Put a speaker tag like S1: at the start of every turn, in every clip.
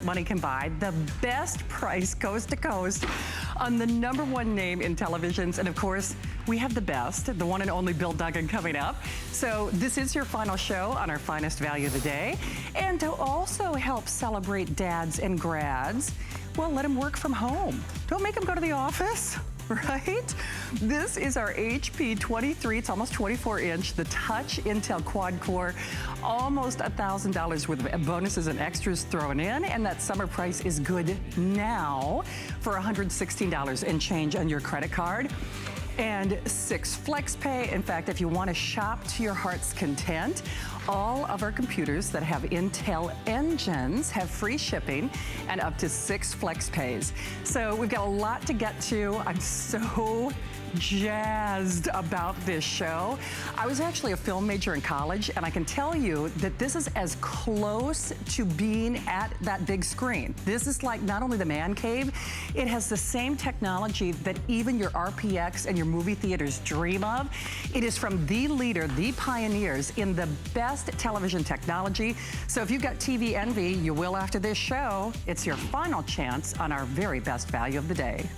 S1: Money can buy the best price coast to coast on the #1 name in televisions. And of course, we have the best, the one and only Bill Duggan coming up. So this is your final show on our finest value of the day. And to also help celebrate dads and grads, well, let them work from home. Don't make them go to the office. Right? This is our HP 23, it's almost 24 inch, the Touch Intel Quad Core, almost $1,000 worth of bonuses and extras thrown in, and that summer price is good now for $116 and change on your credit card. And 6 flex pay. In fact, if you want to shop to your heart's content, all of our computers that have Intel engines have free shipping and up to 6 flex pays. So we've got a lot to get to. I'm so jazzed about this show. I was actually a film major in college, and I can tell you that this is as close to being at that big screen. This is like not only the man cave, it has the same technology that even your RPX and your movie theaters dream of. It is from the leader, the pioneers in the best television technology. So if you've got TV envy, you will after this show. It's your final chance on our very best value of the day.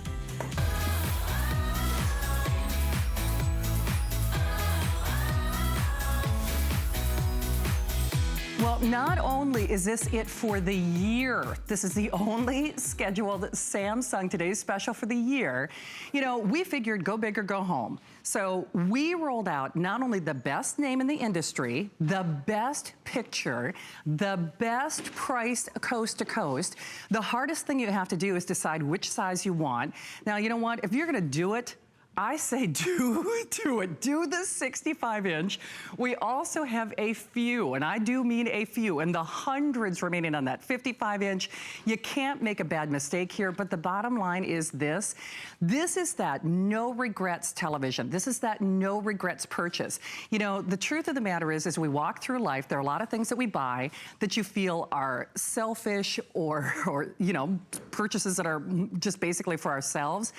S1: Well, not only is this it for the year, this is the only scheduled Samsung Today's Special for the year. You know, we figured go big or go home. So we rolled out not only the best name in the industry, the best picture, the best price coast to coast. The hardest thing you have to do is decide which size you want. Now, you know what? If you're gonna do it, I say do it. Do the 65 inch. We also have a few, and I do mean a few, and the hundreds remaining on that 55 inch. You can't make a bad mistake here, but the bottom line is this. This is that no regrets television. This is that no regrets purchase. You know, the truth of the matter is, as we walk through life, there are a lot of things that we buy that you feel are selfish or you know, purchases that are just basically for ourselves.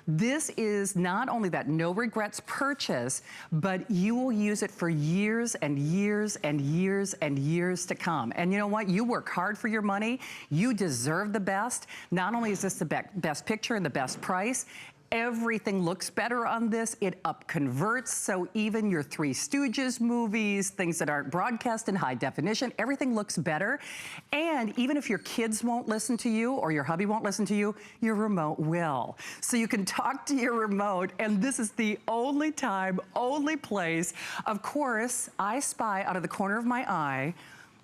S1: This is not only that no regrets purchase, but you will use it for years and years and years and years to come. And you know what? You work hard for your money. You deserve the best. Not only is this the best picture and the best price, everything looks better on this. It up converts, so even your Three Stooges movies, things that aren't broadcast in high definition, everything looks better. And even if your kids won't listen to you or your hubby won't listen to you, your remote will. So you can talk to your remote, and this is the only time, only place. Of course, I spy out of the corner of my eye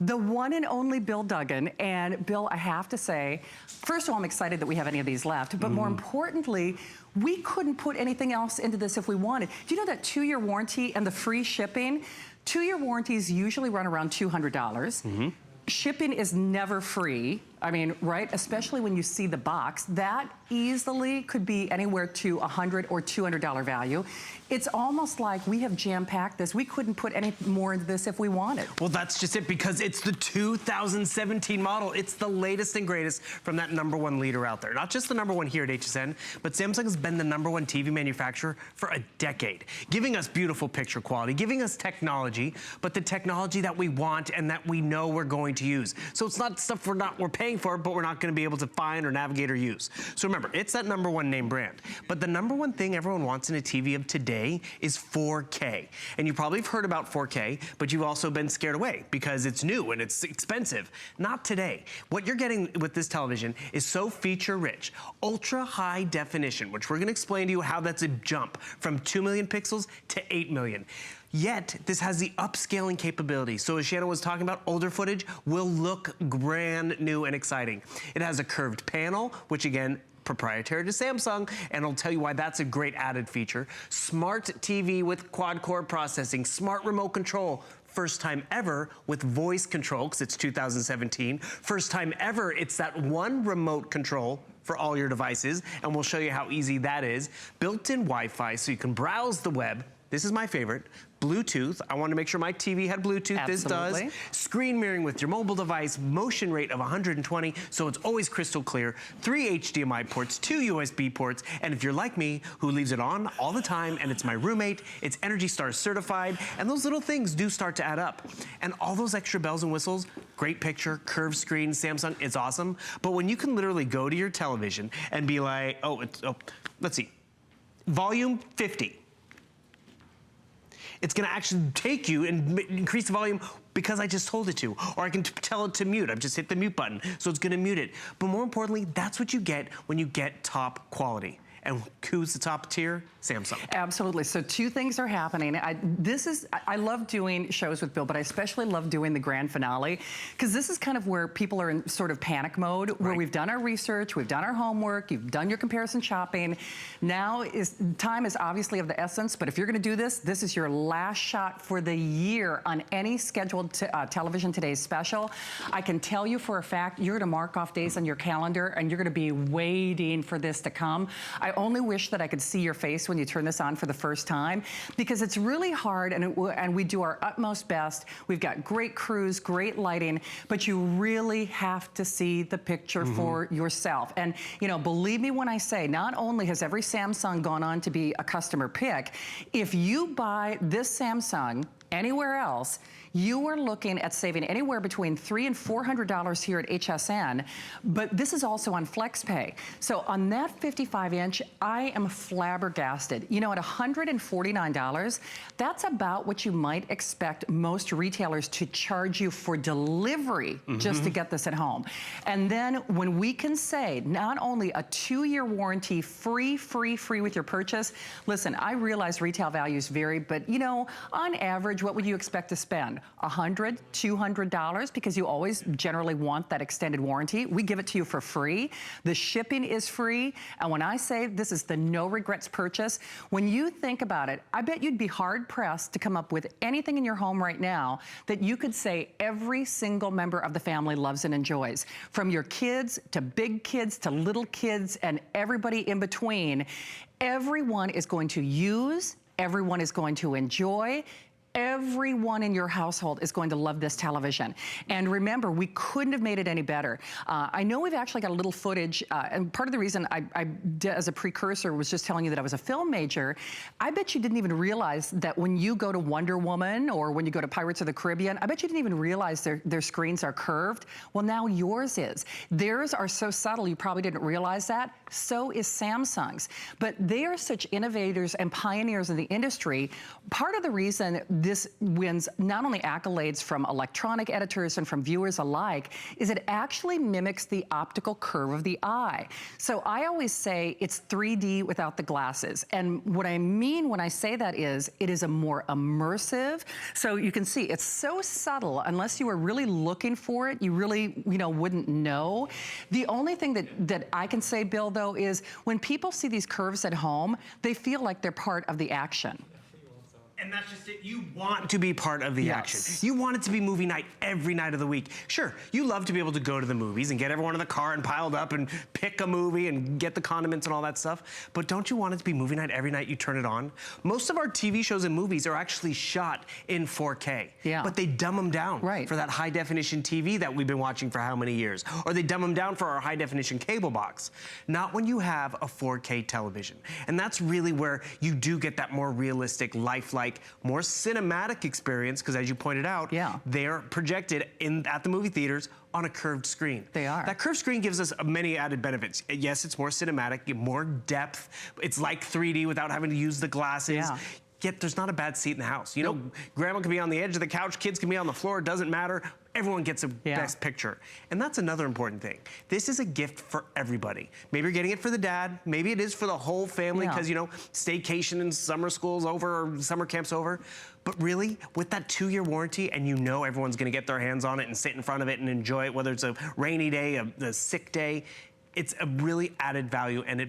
S1: the one and only Bill Duggan. And Bill, I have to say, first of all, I'm excited that we have any of these left, but more importantly, we couldn't put anything else into this if we wanted. Do you know that 2-year warranty and the free shipping? 2-year warranties usually run around $200. Shipping is never free. I mean, right? Especially when you see the box, that easily could be anywhere to $100 or $200 value. It's almost like we have jam-packed this. We couldn't put any more into this if we wanted.
S2: Well, that's just it, because it's the 2017 model. It's the latest and greatest from that #1 leader out there. Not just the #1 here at HSN, but Samsung has been the #1 TV manufacturer for a decade, giving us beautiful picture quality, giving us technology, but the technology that we want and that we know we're going to use. So it's not stuff we're paying for, but we're not going to be able to find or navigate or use. So remember, it's that #1 name brand. But the #1 thing everyone wants in a TV of today is 4K. And you probably have heard about 4K, but you've also been scared away because it's new and it's expensive. Not today. What you're getting with this television is so feature rich, ultra high definition, which we're going to explain to you how that's a jump from 2 million pixels to 8 million. Yet, this has the upscaling capability. So as Shannon was talking about, older footage will look brand new and exciting. It has a curved panel, which again, proprietary to Samsung, and I'll tell you why that's a great added feature. Smart TV with quad-core processing, smart remote control, first time ever with voice control, because it's 2017. First time ever, it's that one remote control for all your devices, and we'll show you how easy that is. Built-in Wi-Fi, so you can browse the web this is my favorite, Bluetooth. I wanted to make sure my TV had Bluetooth.
S1: Absolutely.
S2: This does. Screen mirroring with your mobile device, motion rate of 120, so it's always crystal clear. 3 HDMI ports, 2 USB ports, and if you're like me, who leaves it on all the time, and it's my roommate, it's Energy Star certified, and those little things do start to add up. And all those extra bells and whistles, great picture, curved screen, Samsung, it's awesome. But when you can literally go to your television and be like, let's see, volume 50. It's gonna actually take you and increase the volume because I just told it to. Or I can tell it to mute. I've just hit the mute button, so it's gonna mute it. But more importantly, that's what you get when you get top quality. And who's the top tier? Samsung.
S1: Absolutely. So 2 things are happening. I love doing shows with Bill, but I especially love doing the grand finale, because this is kind of where people are in sort of panic mode, where we've done our research, we've done our homework, you've done your comparison shopping. Now time is obviously of the essence, but if you're going to do this, this is your last shot for the year on any scheduled Television Today special. I can tell you for a fact, you're going to mark off days on your calendar, and you're going to be waiting for this to come. I only wish that I could see your face when you turn this on for the first time, because it's really hard, and we do our utmost best. We've got great crews, great lighting, but you really have to see the picture for yourself. And you know, believe me when I say, not only has every Samsung gone on to be a customer pick, if you buy this Samsung anywhere else, you are looking at saving anywhere between $300 and $400 here at HSN, but this is also on FlexPay. So on that 55-inch, I am flabbergasted. You know, at $149, that's about what you might expect most retailers to charge you for delivery just to get this at home. And then when we can say not only a 2-year warranty, free with your purchase, listen, I realize retail values vary, but you know, on average, what would you expect to spend? $100, $200, because you always generally want that extended warranty. We give it to you for free. The shipping is free. And when I say this is the no regrets purchase, when you think about it, I bet you'd be hard pressed to come up with anything in your home right now that you could say every single member of the family loves and enjoys. From your kids to big kids to little kids and everybody in between, everyone is going to use, everyone is going to enjoy, everyone in your household is going to love this television. And remember, we couldn't have made it any better. I know we've actually got a little footage, and part of the reason I did as a precursor was just telling you that I was a film major. I bet you didn't even realize that when you go to Wonder Woman or when you go to Pirates of the Caribbean, I bet you didn't even realize their screens are curved. Well, now yours is. Theirs are so subtle, you probably didn't realize that. So is Samsung's. But they are such innovators and pioneers in the industry. Part of the reason this wins not only accolades from electronic editors and from viewers alike is it actually mimics the optical curve of the eye. So I always say it's 3D without the glasses. And what I mean when I say that is it is a more immersive. So you can see it's so subtle, unless you were really looking for it, you really, you know, wouldn't know. The only thing that I can say, Bill, though, is when people see these curves at home, they feel like they're part of the action.
S2: And that's just it. You want to be part of the action. You want it to be movie night every night of the week. Sure, you love to be able to go to the movies and get everyone in the car and piled up and pick a movie and get the condiments and all that stuff. But don't you want it to be movie night every night you turn it on? Most of our TV shows and movies are actually shot in 4K. Yeah. But they dumb them down for that high definition TV that we've been watching for how many years? Or they dumb them down for our high definition cable box. Not when you have a 4K television. And that's really where you do get that more realistic, lifelike, more cinematic experience, because as you pointed out, they're projected at the movie theaters on a curved screen. They are. That curved screen gives us many added benefits. Yes, it's more cinematic, more depth. It's like 3D without having to use the glasses. Yet there's not a bad seat in the house. You know, grandma can be on the edge of the couch, kids can be on the floor, it doesn't matter. Everyone gets a best picture. And that's another important thing. This is a gift for everybody. Maybe you're getting it for the dad, maybe it is for the whole family because, you know, staycation and summer school's over, or summer camp's over. But really, with that 2-year warranty, and you know everyone's gonna get their hands on it and sit in front of it and enjoy it, whether it's a rainy day, a sick day, it's a really added value, and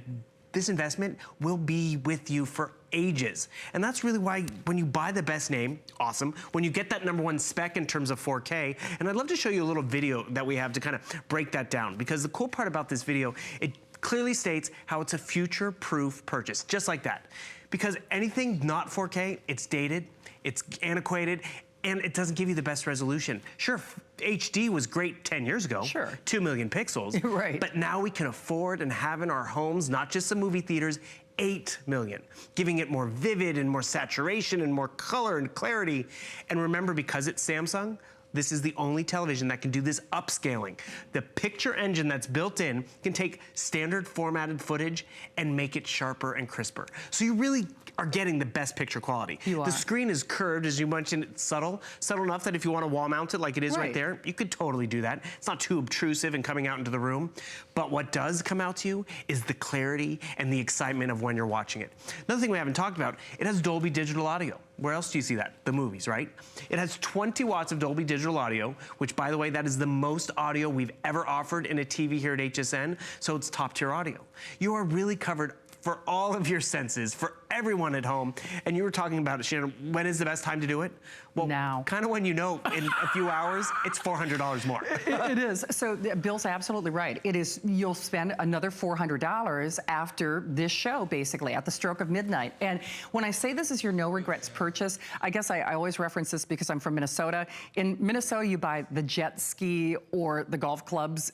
S2: this investment will be with you for ages. And that's really why when you buy the best name, awesome. When you get that #1 spec in terms of 4K, and I'd love to show you a little video that we have to kind of break that down, because the cool part about this video, it clearly states how it's a future-proof purchase, just like that. Because anything not 4K, it's dated, it's antiquated, and it doesn't give you the best resolution. Sure, HD was great 10 years ago.
S1: Sure.
S2: 2 million pixels.
S1: Right.
S2: But now we can afford and have in our homes, not just the movie theaters, 8 million, giving it more vivid and more saturation and more color and clarity. And remember, because it's Samsung, this is the only television that can do this upscaling. The picture engine that's built in can take standard formatted footage and make it sharper and crisper. So you really are getting the best picture quality.
S1: You are.
S2: The screen is curved, as you mentioned, it's subtle enough that if you want to wall mount it like it is right there, you could totally do that. It's not too obtrusive and coming out into the room. But what does come out to you is the clarity and the excitement of when you're watching it. Another thing we haven't talked about, it has Dolby Digital Audio. Where else do you see that? The movies, right? It has 20 watts of Dolby Digital Audio, which, by the way, that is the most audio we've ever offered in a TV here at HSN, so it's top-tier audio. You are really covered for all of your senses, for everyone at home. And you were talking about it, Shannon, when is the best time to do it? Well,
S1: now.
S2: Kind of when you know in a few hours, it's $400 more.
S1: It is. So Bill's absolutely right. It is, you'll spend another $400 after this show, basically, at the stroke of midnight. And when I say this is your no regrets purchase, I guess I always reference this because I'm from Minnesota. In Minnesota, you buy the jet ski or the golf clubs.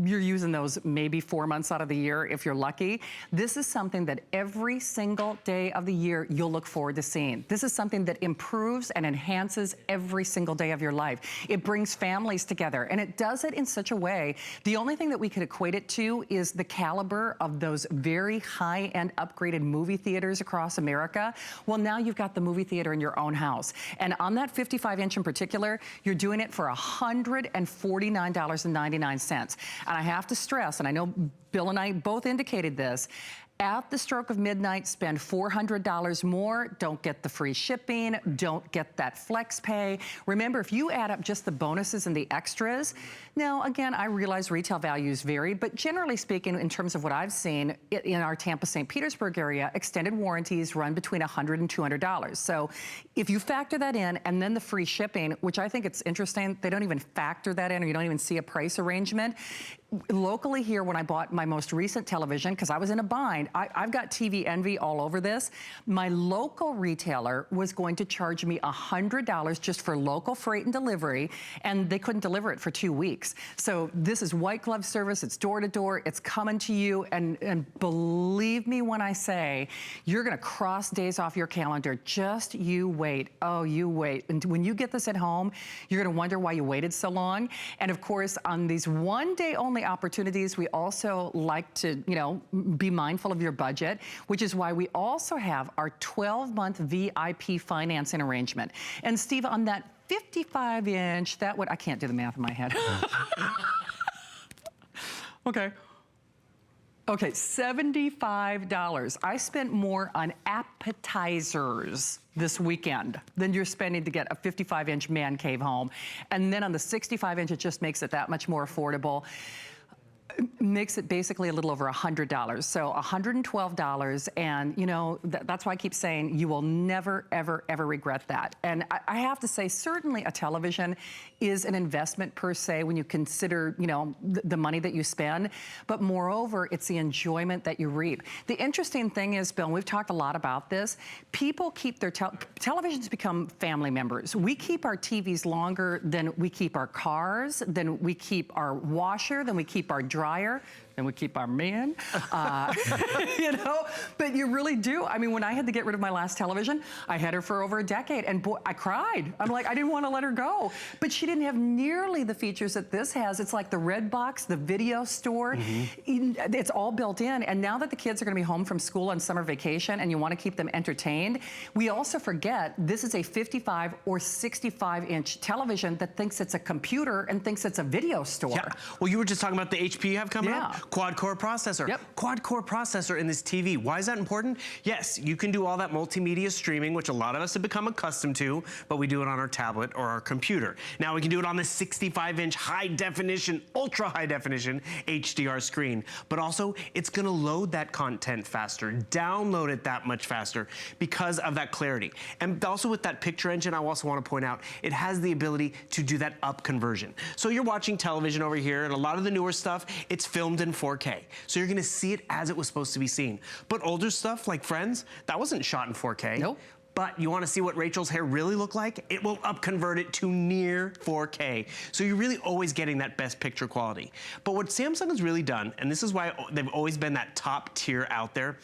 S1: You're using those maybe 4 months out of the year if you're lucky. This is something that every single day of the year you'll look forward to seeing. This is something that improves and enhances every single day of your life. It brings families together, and it does it in such a way. The only thing that we could equate it to is the caliber of those very high-end upgraded movie theaters across America. Well, now you've got the movie theater in your own house. And on that 55-inch in particular, you're doing it for $149.99. And I have to stress, and I know Bill and I both indicated this, at the stroke of midnight, spend $400 more, don't get the free shipping, don't get that flex pay. Remember, if you add up just the bonuses and the extras, now, again, I realize retail values vary, but generally speaking, in terms of what I've seen in our Tampa, St. Petersburg area, extended warranties run between $100 and $200. So if you factor that in, and then the free shipping, which I think it's interesting, they don't even factor that in, or you don't even see a price arrangement. Locally here, when I bought my most recent television, because I was in a bind, I've got TV envy all over this. My local retailer was going to charge me $100 just for local freight and delivery, and they couldn't deliver it for 2 weeks. So this is white glove service, it's door to door, it's coming to you, and believe me when I say, you're gonna cross days off your calendar. Just you wait, oh, you wait. And when you get this at home, you're gonna wonder why you waited so long. And of course, on these one-day only opportunities, we also like to, you know, be mindful of your budget, which is why we also have our 12-month VIP financing arrangement. And Steve, on that 55-inch, that would, I can't do the math in my head. Okay, $75. I spent more on appetizers this weekend than you're spending to get a 55-inch man cave home. And then on the 65-inch, it just makes it that much more affordable. Makes it basically a little over $100. So $112, and you know, that's why I keep saying you will never, ever, ever regret that. And I have to say, certainly a television is an investment per se when you consider, you know, the money that you spend, but moreover, it's the enjoyment that you reap. The interesting thing is, Bill, and we've talked a lot about this, people keep their televisions become family members. We keep our TVs longer than we keep our cars, than we keep our washer, than we keep our dryer, and we keep our men, you know, but you really do. I mean, when I had to get rid of my last television, I had her for over a decade, and boy, I cried. I'm like, I didn't want to let her go. But she didn't have nearly the features that this has. It's like the red box, the video store. It's all built in. And now that the kids are going to be home from school on summer vacation and you want to keep them entertained, we also forget this is a 55 or 65-inch television that thinks it's a computer and thinks it's a video store.
S2: Yeah. Well, you were just talking about the HP you have coming up. Quad-core processor. Quad-core processor in this TV. Why is that important? Yes, you can do all that multimedia streaming, which a lot of us have become accustomed to, but we do it on our tablet or our computer. Now we can do it on the 65-inch high-definition, ultra-high-definition HDR screen. But also, it's gonna load that content faster, download it that much faster because of that clarity. And also with that picture engine, I also want to point out, it has the ability to do that up conversion. So you're watching television over here, and a lot of the newer stuff, it's filmed in 4K. So you're gonna see it as it was supposed to be seen. But older stuff like Friends, that wasn't shot in 4K.
S1: Nope.
S2: But you wanna see what Rachel's hair really looked like? It will convert it to near 4K. So you're really always getting that best picture quality. But what Samsung has really done, and this is why they've always been that top tier out there,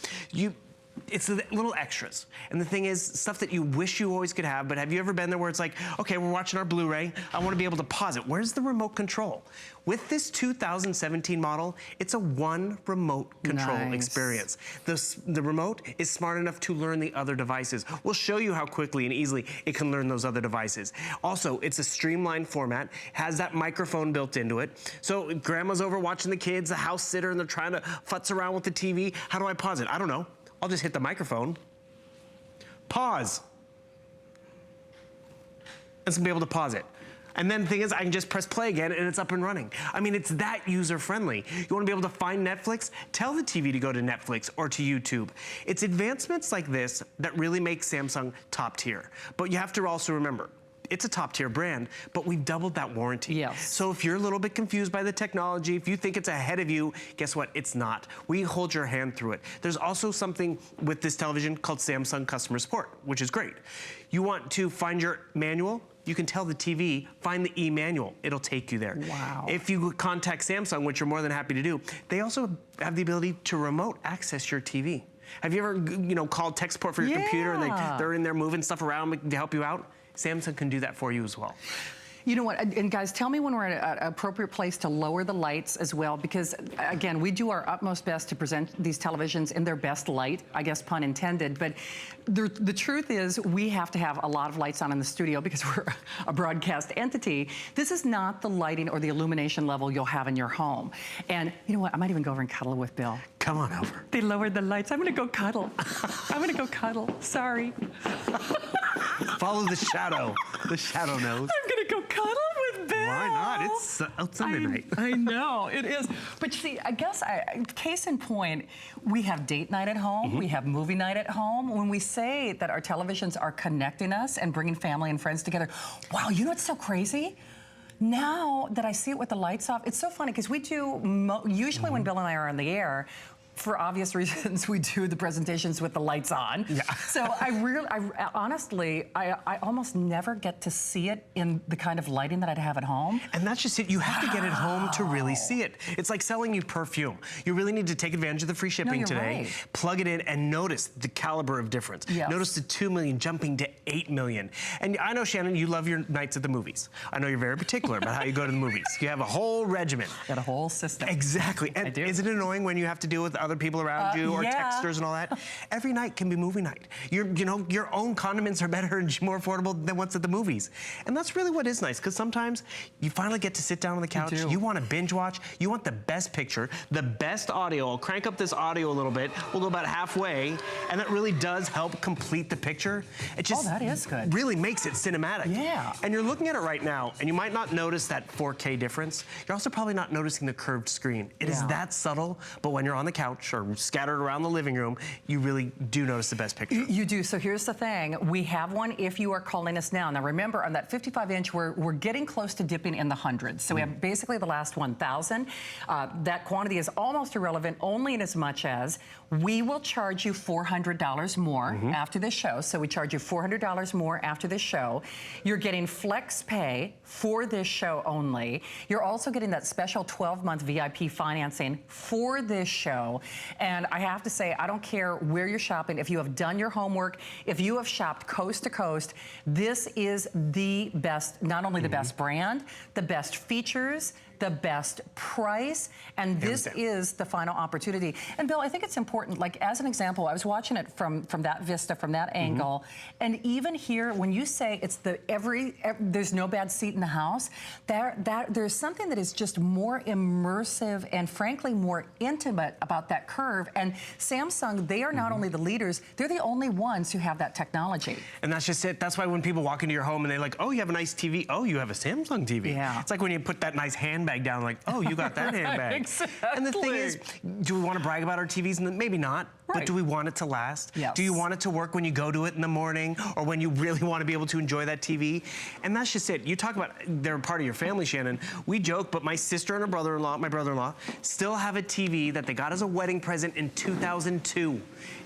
S2: it's the little extras. And the thing is, stuff that you wish you always could have, but have you ever been there where it's like, okay, we're watching our Blu-ray, I wanna be able to pause it. Where's the remote control? With this 2017 model, it's a one remote control experience. The remote is smart enough to learn the other devices. We'll show you how quickly and easily it can learn those other devices. Also, it's a streamlined format, has that microphone built into it. So grandma's over watching the kids, the house sitter, and they're trying to futz around with the TV. How do I pause it? I don't know. I'll just hit the microphone. Pause. It's gonna be able to pause it. And then the thing is, I can just press play again and it's up and running. I mean, it's that user-friendly. You wanna be able to find Netflix? Tell the TV to go to Netflix or to YouTube. It's advancements like this that really make Samsung top tier. But you have to also remember, it's a top tier brand, but we've doubled that warranty.
S1: Yes.
S2: So if you're a little bit confused by the technology, if you think it's ahead of you, guess what? It's not. We hold your hand through it. There's also something with this television called Samsung Customer Support, which is great. You want to find your manual? You can tell the TV, find the e-manual. It'll take you there.
S1: Wow.
S2: If you contact Samsung, which you're more than happy to do, they also have the ability to remote access your TV. Have you ever, called tech support for your computer and they're in there moving stuff around to help you out? Samsung can do that for you as well.
S1: You know what, and guys, tell me when we're at an appropriate place to lower the lights as well, because again, we do our utmost best to present these televisions in their best light, I guess pun intended, but the truth is we have to have a lot of lights on in the studio because we're a broadcast entity. This is not the lighting or the illumination level you'll have in your home. And you know what, I might even go over and cuddle with Bill.
S2: Come on over.
S1: They lowered the lights. I'm gonna go cuddle. I'm gonna go cuddle, sorry.
S2: Follow the shadow. The shadow knows.
S1: I'm gonna go cuddle with Bill.
S2: Why not? It's Sunday night.
S1: I know, it is. But you see, I guess, case in point, we have date night at home, we have movie night at home. When we say that our televisions are connecting us and bringing family and friends together, wow, you know what's so crazy? Now that I see it with the lights off, it's so funny because we do, usually when Bill and I are on the air, for obvious reasons, we do the presentations with the lights on. Yeah. So honestly, I almost never get to see it in the kind of lighting that I'd have at home.
S2: And that's just it. You have to get it home to really see it. It's like selling you perfume. You really need to take advantage of the free shipping today. Right. Plug it in and notice the caliber of difference. Yes. Notice the 2 million jumping to 8 million. And I know, Shannon, you love your nights at the movies. I know you're very particular about how you go to the movies. You have a whole regimen.
S1: Got a whole system.
S2: Exactly. And
S1: I do.
S2: Is it annoying when you have to deal with other people around you or texters and all that? Every night can be movie night. Your own condiments are better and more affordable than what's at the movies. And that's really what is nice, because sometimes you finally get to sit down on the couch, you want to binge watch, you want the best picture, the best audio. I'll crank up this audio a little bit. We'll go about halfway, and that really does help complete the picture. It just
S1: that is good.
S2: Really makes it cinematic.
S1: Yeah.
S2: And you're looking at it right now, and you might not notice that 4K difference. You're also probably not noticing the curved screen. It is that subtle, but when you're on the couch or scattered around the living room, you really do notice the best picture.
S1: You do. So here's the thing. We have one if you are calling us now. Now remember, on that 55-inch, we're getting close to dipping in the hundreds. So we have basically the last 1,000. That quantity is almost irrelevant, only in as much as we will charge you $400 more after this show. So we charge you $400 more after this show. You're getting flex pay for this show only. You're also getting that special 12-month VIP financing for this show. And I have to say, I don't care where you're shopping, if you have done your homework, if you have shopped coast to coast, this is the best, not only the best brand, the best features, the best price, and this is the final opportunity. And Bill, I think it's important, like as an example, I was watching it from that vista, from that angle, and even here, when you say it's there's no bad seat in the house, there's something that is just more immersive and frankly more intimate about that curve. And Samsung, they are not only the leaders, they're the only ones who have that technology.
S2: And that's just it. That's why when people walk into your home and they're like, oh, you have a nice TV. Oh, you have a Samsung TV.
S1: Yeah.
S2: It's like when you put that nice handbag handbag down like, oh, you got that handbag.
S1: Exactly.
S2: And the thing is, do we want to brag about our TVs? Maybe not.
S1: Right.
S2: But do we want it to last?
S1: Yes.
S2: Do you want it to work when you go to it in the morning or when you really want to be able to enjoy that TV? And that's just it. You talk about they're part of your family, Shannon. We joke, but my sister and her brother-in-law, my brother-in-law, still have a TV that they got as a wedding present in 2002.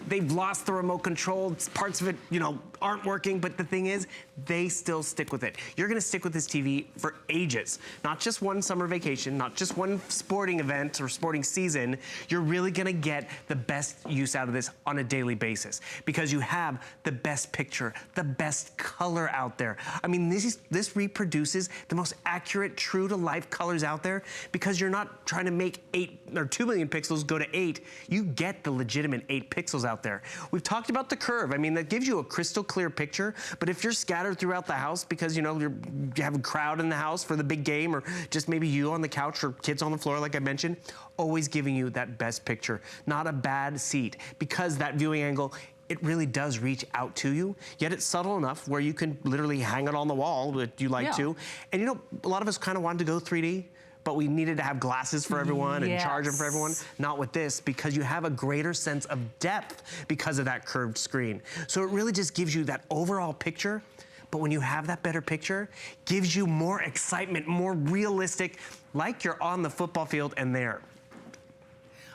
S2: They've lost the remote control. Parts of it, you know, aren't working, but the thing is, they still stick with it. You're gonna stick with this TV for ages. Not just one summer vacation, not just one sporting event or sporting season. You're really gonna get the best use out of this on a daily basis because you have the best picture, the best color out there. I mean, this reproduces the most accurate, true to life colors out there because you're not trying to make 8 or 2 million pixels go to 8. You get the legitimate 8 pixels out there. We've talked about the curve. I mean, that gives you a crystal clear picture, but if you're scattered throughout the house because, you know, you have a crowd in the house for the big game or just maybe you on the couch or kids on the floor, like I mentioned, always giving you that best picture, not a bad seat, because that viewing angle, it really does reach out to you, yet it's subtle enough where you can literally hang it on the wall if you like to. And you know, a lot of us kind of wanted to go 3D, but we needed to have glasses for everyone and charge them for everyone. Not with this, because you have a greater sense of depth because of that curved screen. So it really just gives you that overall picture, but when you have that better picture, gives you more excitement, more realistic, like you're on the football field and there.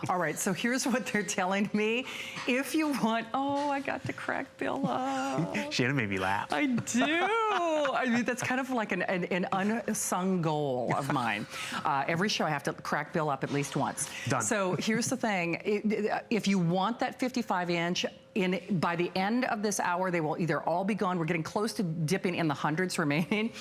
S1: All right, so here's what they're telling me. If you want, oh, I got to crack Bill up.
S2: Shannon made me laugh.
S1: I do. I mean, that's kind of like an unsung goal of mine. Every show I have to crack Bill up at least once.
S2: Done.
S1: So here's the thing. If you want that 55-inch, by the end of this hour, they will either all be gone. We're getting close to dipping in the hundreds remaining.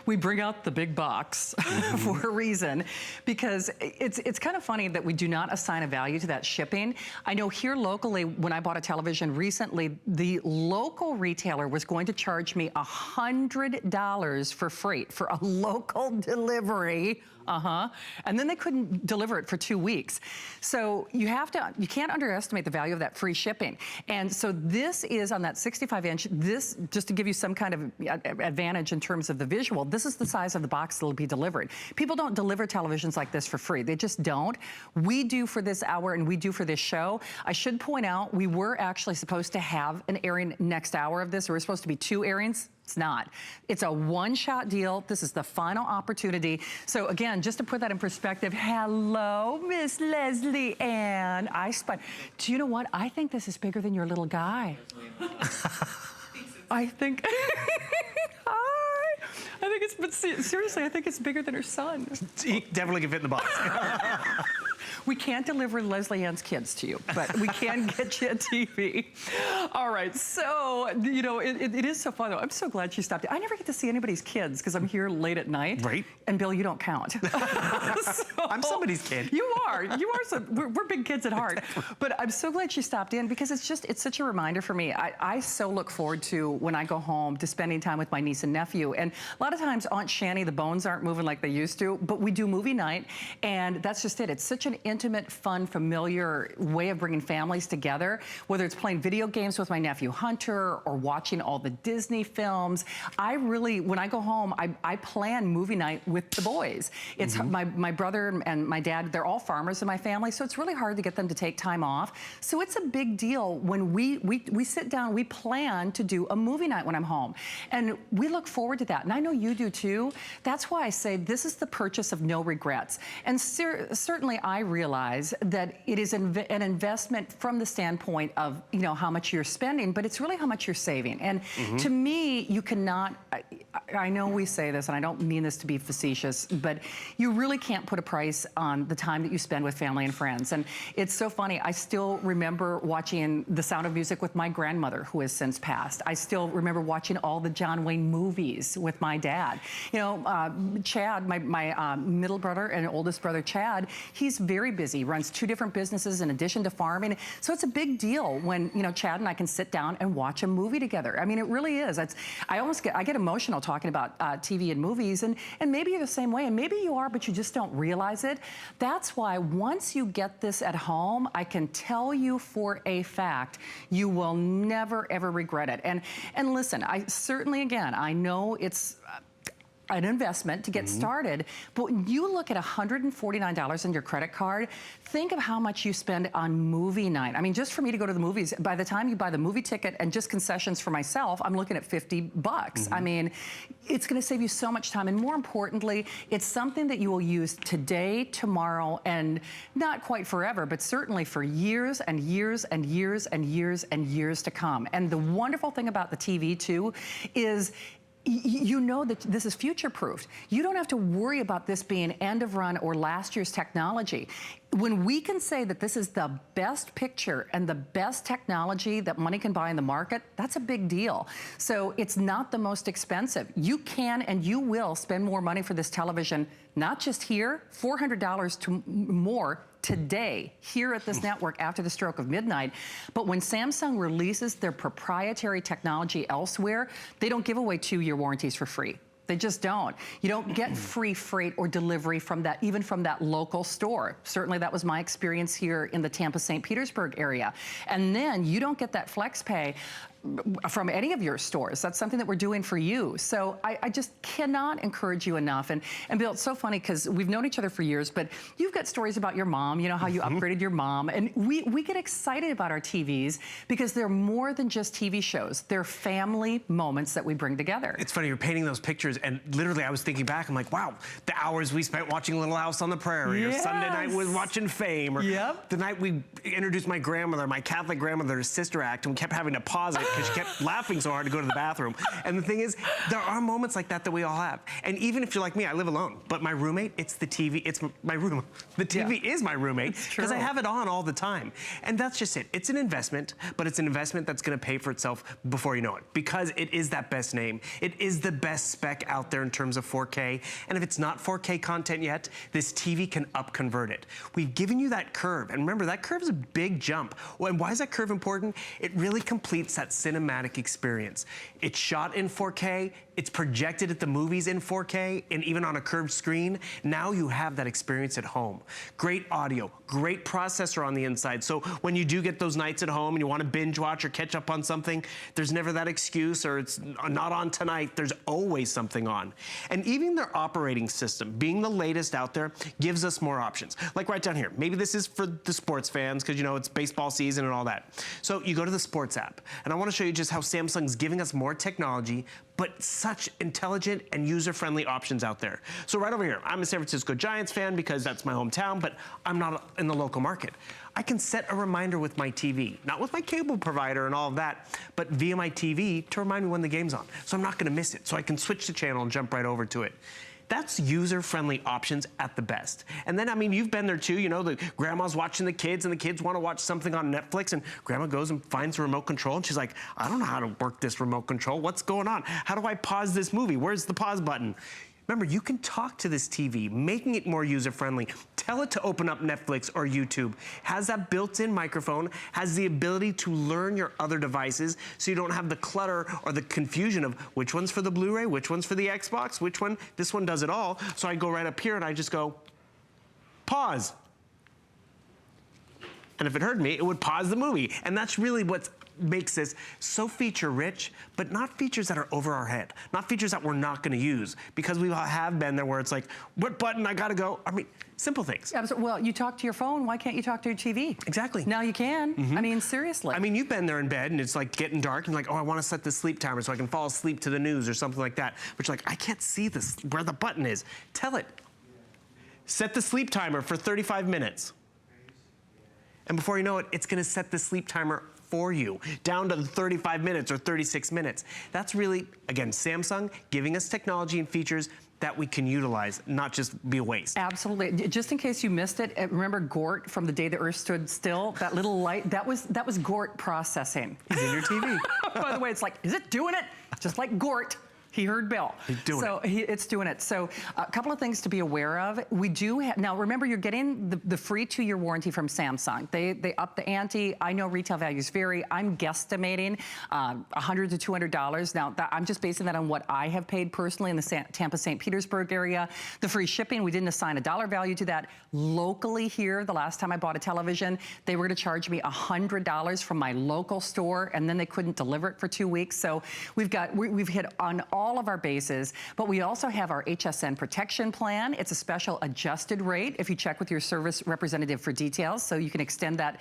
S1: We bring out the big box for a reason, because it's kind of funny that we do not assign a value to that shipping. I know here locally, when I bought a television recently, the local retailer was going to charge me $100 for freight for a local delivery. And then they couldn't deliver it for 2 weeks. So you can't underestimate the value of that free shipping. And so this is on that 65-inch, this, just to give you some kind of advantage in terms of the visual, this is the size of the box that'll be delivered. People don't deliver televisions like this for free. They just don't. We do for this hour and we do for this show. I should point out, we were actually supposed to have an airing next hour of this. There were supposed to be 2 airings. It's not. It's a one-shot deal. This is the final opportunity. So again, just to put that in perspective, hello, Miss Leslie Ann. Do you know what? I think this is bigger than your little guy. I think, hi. I think it's, but seriously, I think it's bigger than her son.
S2: He definitely can fit in the box.
S1: We can't deliver Leslie Ann's kids to you, but we can get you a TV. All right, so, you know, it is so fun, though. I'm so glad she stopped. I never get to see anybody's kids because I'm here late at night.
S2: Right.
S1: And Bill, you don't count.
S2: I'm somebody's kid.
S1: You are. We're big kids at heart. But I'm so glad she stopped in because it's such a reminder for me. I so look forward to, when I go home, to spending time with my niece and nephew. And a lot of times, Aunt Shani, the bones aren't moving like they used to, but we do movie night, and that's just it. It's such an intimate, fun, familiar way of bringing families together, whether it's playing video games with my nephew Hunter or watching all the Disney films. I really, when I go home, I plan movie night with the boys. It's my brother and my dad, they're all farmers in my family, so it's really hard to get them to take time off. So it's a big deal when we sit down, we plan to do a movie night when I'm home. And we look forward to that, and I know you do too. That's why I say this is the purchase of no regrets. And certainly I realize that it is an investment from the standpoint of, you know, how much you're spending, but it's really how much you're saving. And to me, you cannot, I know we say this, and I don't mean this to be facetious, but you really can't put a price on the time that you spend with family and friends. And it's so funny, I still remember watching The Sound of Music with my grandmother, who has since passed. I still remember watching all the John Wayne movies with my dad. You know, Chad, my middle brother and oldest brother, Chad, he's very busy, runs 2 different businesses in addition to farming. So it's a big deal when, you know, Chad and I can sit down and watch a movie together. I mean, it really is. I get emotional talking about TV and movies, and maybe you're the same way, and maybe you are, but you just don't realize it. That's why once you get this at home, I can tell you for a fact, you will never, ever regret it. And listen, I certainly, again, I know it's, an investment to get started. But when you look at $149 on your credit card, think of how much you spend on movie night. I mean, just for me to go to the movies, by the time you buy the movie ticket and just concessions for myself, I'm looking at 50 bucks. I mean, it's gonna save you so much time. And more importantly, it's something that you will use today, tomorrow, and not quite forever, but certainly for years and years and years and years and years to come. And the wonderful thing about the TV too is you know that this is future-proofed. You don't have to worry about this being end of run or last year's technology. When we can say that this is the best picture and the best technology that money can buy in the market, that's a big deal. So it's not the most expensive. You can and you will spend more money for this television, not just here, $400 to more today here at this network after the stroke of midnight. But when Samsung releases their proprietary technology elsewhere, they don't give away 2-year warranties for free. They just don't. You don't get free freight or delivery from that, even from that local store. Certainly that was my experience here in the Tampa, St. Petersburg area. And then you don't get that flex pay from any of your stores. That's something that we're doing for you. So I just cannot encourage you enough. And Bill, it's so funny because we've known each other for years, but you've got stories about your mom, you know, how you upgraded your mom. And we get excited about our TVs because they're more than just TV shows. They're family moments that we bring together.
S2: It's funny, you're painting those pictures, and literally I was thinking back, I'm like, wow, the hours we spent watching Little House on the Prairie, or Sunday night was watching Fame, or the night we introduced my grandmother, my Catholic grandmother, to Sister Act, and we kept having to pause it because she kept laughing so hard to go to the bathroom. And the thing is, there are moments like that that we all have. And even if you're like me, I live alone, but my roommate, it's the TV, it's my room. The TV is my roommate because I have it on all the time. And that's just it. It's an investment, but it's an investment that's gonna pay for itself before you know it, because it is that best name. It is the best spec out there in terms of 4K. And if it's not 4K content yet, this TV can up convert it. We've given you that curve. And remember, that curve is a big jump. Well, and why is that curve important? It really completes that cinematic experience. It's shot in 4K, it's projected at the movies in 4K, and even on a curved screen. Now you have that experience at home. Great audio, great processor on the inside. So when you do get those nights at home and you want to binge watch or catch up on something, there's never that excuse or it's not on tonight. There's always something on. And even their operating system, being the latest out there, gives us more options. Like right down here. Maybe this is for the sports fans because, you know, it's baseball season and all that. So you go to the sports app, and I want to show you just how Samsung's giving us more technology, but such intelligent and user-friendly options out there. So right over here, I'm a San Francisco Giants fan because that's my hometown, but I'm not in the local market. I can set a reminder with my TV, not with my cable provider and all of that, but via my TV to remind me when the game's on. So I'm not gonna miss it. So I can switch the channel and jump right over to it. That's user-friendly options at the best. And then, I mean, you've been there too, you know, the grandma's watching the kids and the kids want to watch something on Netflix, and grandma goes and finds the remote control and she's like, I don't know how to work this remote control. What's going on? How do I pause this movie? Where's the pause button? Remember, you can talk to this TV, making it more user-friendly. Tell it to open up Netflix or YouTube. Has that built-in microphone, has the ability to learn your other devices so you don't have the clutter or the confusion of which one's for the Blu-ray, which one's for the Xbox, which one, this one does it all. So I go right up here and I just go, pause. And if it heard me, it would pause the movie. And that's really what's makes this so feature rich, but not features that are over our head, not features that we're not going to use, because we have been there where it's like, what button I got to go? I mean, simple things.
S1: Well, you talk to your phone, why can't you talk to your TV?
S2: Exactly.
S1: Now you can. I mean, seriously.
S2: I mean, you've been there in bed and it's like getting dark and like, oh, I want to set the sleep timer so I can fall asleep to the news or something like that. But you're like, I can't see this, where the button is. Tell it. Set the sleep timer for 35 minutes. And before you know it, it's going to set the sleep timer for you, down to 35 minutes or 36 minutes. That's really, again, Samsung giving us technology and features that we can utilize, not just be a waste.
S1: Absolutely. Just in case you missed it, remember Gort from The Day the Earth Stood Still? That little light, that was Gort processing.
S2: He's in your TV.
S1: By the way, it's like, is it doing it? Just like Gort. He heard Bill.
S2: He's doing it.
S1: It's doing it. So a couple of things to be aware of. We do have, now remember, you're getting the free 2-year warranty from Samsung. They up the ante. I know retail values vary. I'm guesstimating $100 to $200. Now, I'm just basing that on what I have paid personally in the Tampa, St. Petersburg area. The free shipping, we didn't assign a dollar value to that. Locally here, the last time I bought a television, they were going to charge me $100 from my local store, and then they couldn't deliver it for 2 weeks. So we've hit on all all of our bases, but we also have our HSN protection plan. It's a special adjusted rate if you check with your service representative for details, so you can extend that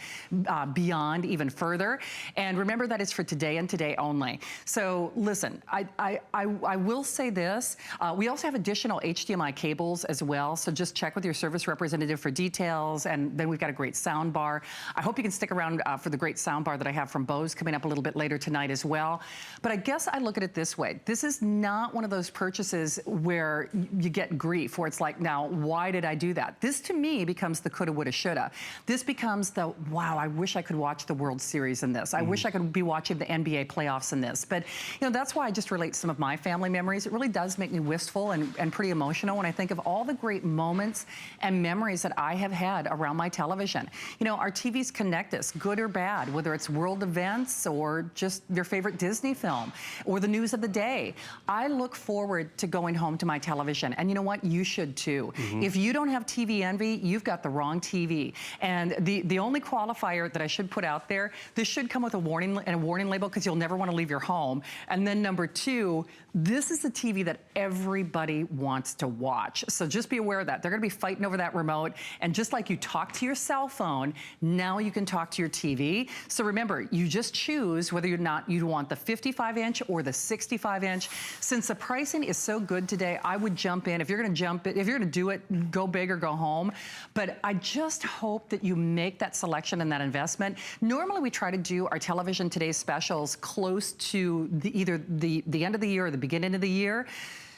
S1: beyond even further. And remember that it's for today and today only. So listen, I will say this, we also have additional HDMI cables as well, so just check with your service representative for details, and then we've got a great sound bar. I hope you can stick around for the great sound bar that I have from Bose coming up a little bit later tonight as well. But I guess I look at it this way. This is not one of those purchases where you get grief, where it's like, now, why did I do that? This to me becomes the coulda, woulda, shoulda. This becomes the, wow, I wish I could watch the World Series in this. I wish I could be watching the NBA playoffs in this. But you know, that's why I just relate some of my family memories. It really does make me wistful and pretty emotional when I think of all the great moments and memories that I have had around my television. You know, our TVs connect us, good or bad, whether it's world events or just your favorite Disney film or the news of the day. I look forward to going home to my television, and you know what? You should too. If you don't have TV envy, you've got the wrong TV. And the only qualifier that I should put out there, this should come with a warning label, because you'll never want to leave your home. And then number two, this is the TV that everybody wants to watch. So just be aware of that. They're going to be fighting over that remote. And just like you talk to your cell phone, now you can talk to your TV. So remember, you just choose whether or not you want the 55-inch or the 65-inch. Since the pricing is so good today, I would jump in. If you're going to do it, go big or go home. But I just hope that you make that selection and that investment. Normally, we try to do our Television Today's specials close to either the end of the year or the beginning of the year.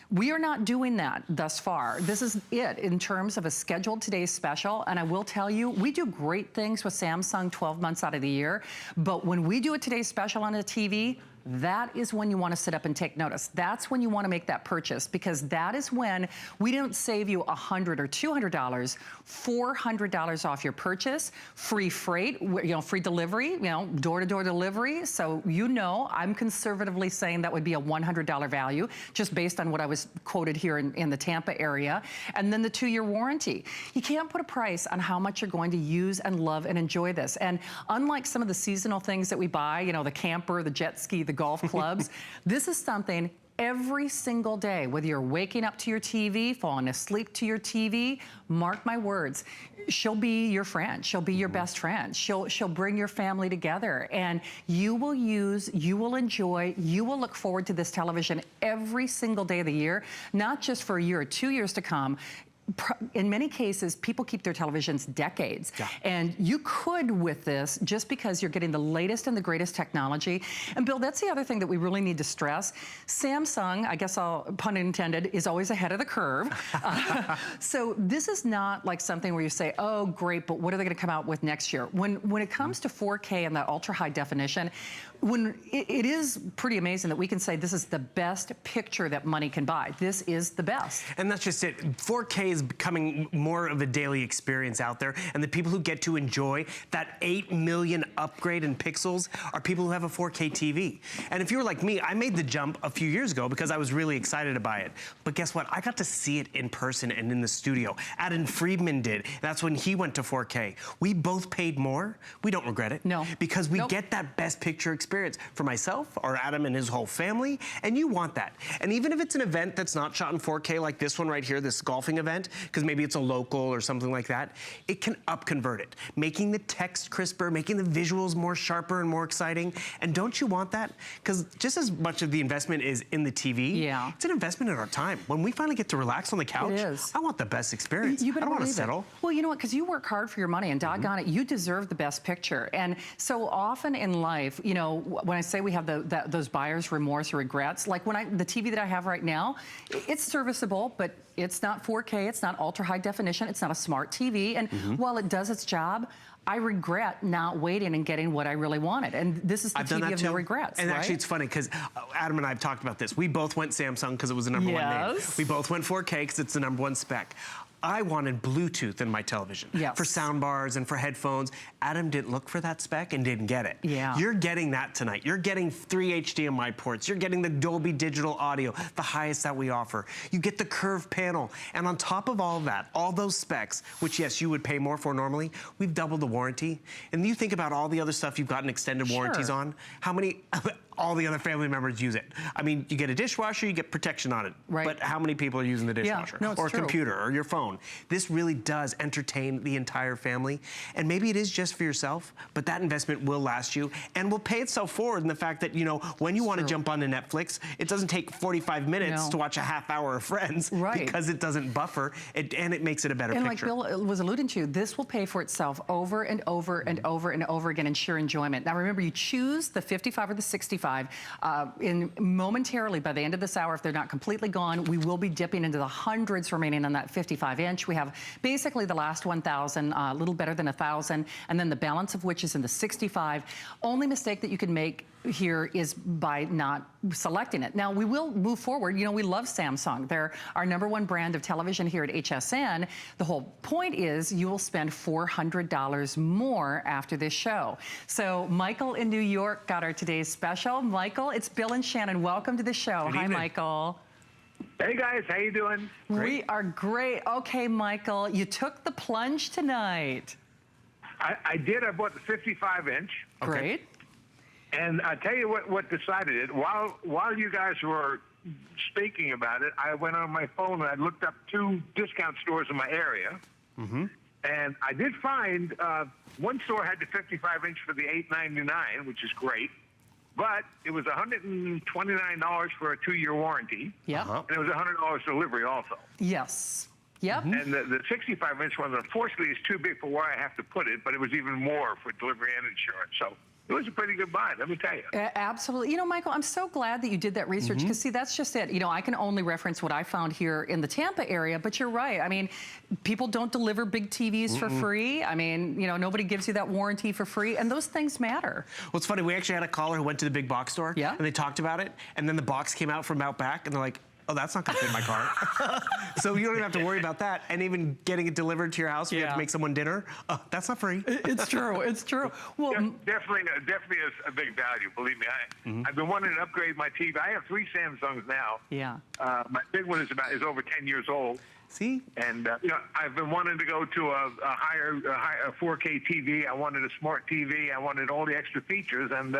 S1: We are not doing that thus far. This is it in terms of a scheduled Today's special. And I will tell you, we do great things with Samsung 12 months out of the year. But when we do a Today's special on a TV, that is when you want to sit up and take notice. That's when you want to make that purchase, because that is when we don't save you $100 or $200, $400 off your purchase, free freight, you know, free delivery, you know, door-to-door delivery. So you know, I'm conservatively saying that would be a $100 value, just based on what I was quoted here in the Tampa area. And then the 2-year warranty. You can't put a price on how much you're going to use and love and enjoy this. And unlike some of the seasonal things that we buy, you know, the camper, the jet ski, the golf clubs, this is something every single day, whether you're waking up to your TV, falling asleep to your TV, mark my words, she'll be your friend. She'll be your best friend. She'll bring your family together, and you will use, you will enjoy, you will look forward to this television every single day of the year, not just for a year or 2 years to come. In many cases, people keep their televisions decades. Yeah. And you could with this, just because you're getting the latest and the greatest technology. And Bill, that's the other thing that we really need to stress. Samsung, I guess pun intended, is always ahead of the curve. So this is not like something where you say, oh, great, but what are they going to come out with next year? When it comes to 4K and that ultra high definition, it is pretty amazing that we can say this is the best picture that money can buy. This is the best.
S2: And that's just it. 4K is becoming more of a daily experience out there, and the people who get to enjoy that 8 million upgrade in pixels are people who have a 4K TV. And if you were like me, I made the jump a few years ago because I was really excited to buy it. But guess what? I got to see it in person and in the studio. Adam Friedman did. That's when he went to 4K. We both paid more. We don't regret it.
S1: No.
S2: Because we get that best picture experience for myself or Adam and his whole family, and you want that. And even if it's an event that's not shot in 4K like this one right here, this golfing event, because maybe it's a local or something like that, it can up-convert it, making the text crisper, making the visuals more sharper and more exciting. And don't you want that? Because just as much of the investment is in the TV, it's an investment in our time. When we finally get to relax on the couch, I want the best experience. I don't want to settle.
S1: Well, you know what? Because you work hard for your money, and doggone it, you deserve the best picture. And so often in life, you know, when I say we have those buyer's remorse or regrets, like the TV that I have right now, it's serviceable, but it's not 4K, it's not ultra high definition, it's not a smart TV. And while it does its job, I regret not waiting and getting what I really wanted. And this is the TV of no regrets.
S2: And actually, it's funny because Adam and I have talked about this. We both went Samsung because it was the number one name. We both went 4K because it's the number one spec. I wanted Bluetooth in my television for sound bars and for headphones. Adam didn't look for that spec and didn't get it.
S1: Yeah.
S2: You're getting that tonight. You're getting 3 HDMI ports. You're getting the Dolby Digital audio, the highest that we offer. You get the curved panel. And on top of all of that, all those specs, which yes, you would pay more for normally, we've doubled the warranty. And you think about all the other stuff you've gotten extended warranties on, how many, all the other family members use it. I mean, you get a dishwasher, you get protection on it.
S1: Right.
S2: But how many people are using the dishwasher?
S1: No, it's
S2: or a
S1: true.
S2: computer or your phone? This really does entertain the entire family. And maybe it is just for yourself, but that investment will last you and will pay itself forward in the fact that, you know, when you want to jump onto Netflix, it doesn't take 45 minutes to watch a half hour of Friends because it doesn't buffer and it makes it a better picture.
S1: And like Bill was alluding to, this will pay for itself over and over and over and over again in sheer enjoyment. Now remember, you choose the 55 or the 65. Momentarily, by the end of this hour, if they're not completely gone, we will be dipping into the hundreds remaining on that 55-inch. We have basically the last 1,000, a little better than 1,000, and then the balance of which is in the 65. Only mistake that you can make here is by not selecting it. Now, we will move forward. You know, we love Samsung. They're our #1 brand of television here at HSN. The whole point is you will spend $400 more after this show. So Michael in New York got our today's special. Michael, it's Bill and Shannon. Welcome to the show. Hi, Michael.
S3: Hey guys, how you doing?
S1: We are great. Okay, Michael, you took the plunge tonight.
S3: I did. I bought the 55-inch.
S1: Great.
S3: And I tell you what decided it. While you guys were speaking about it, I went on my phone and I looked up 2 discount stores in my area. And I did find one store had the 55-inch for the $8.99, which is great. But it was $129 for a 2-year warranty.
S1: Yeah.
S3: And it was $100 delivery also.
S1: Yes. Yep.
S3: And the 65-inch one, unfortunately, is too big for where I have to put it, but it was even more for delivery and insurance. So it was a pretty good buy, let me tell you.
S1: Absolutely. You know, Michael, I'm so glad that you did that research because, see, that's just it. You know, I can only reference what I found here in the Tampa area, but you're right. I mean, people don't deliver big TVs for free. I mean, you know, nobody gives you that warranty for free, and those things matter.
S2: Well, it's funny. We actually had a caller who went to the big box store, and they talked about it, and then the box came out from out back, and they're like, oh, that's not going to fit my car. So you don't even have to worry about that. And even getting it delivered to your house, you have to make someone dinner. That's not free.
S1: It's true. It's true. Well,
S3: definitely is a big value. Believe me, I've been wanting to upgrade my TV. I have 3 Samsungs now.
S1: Yeah.
S3: My big one is over 10 years old.
S2: See?
S3: And you know, I've been wanting to go to a higher 4K TV. I wanted a smart TV. I wanted all the extra features, and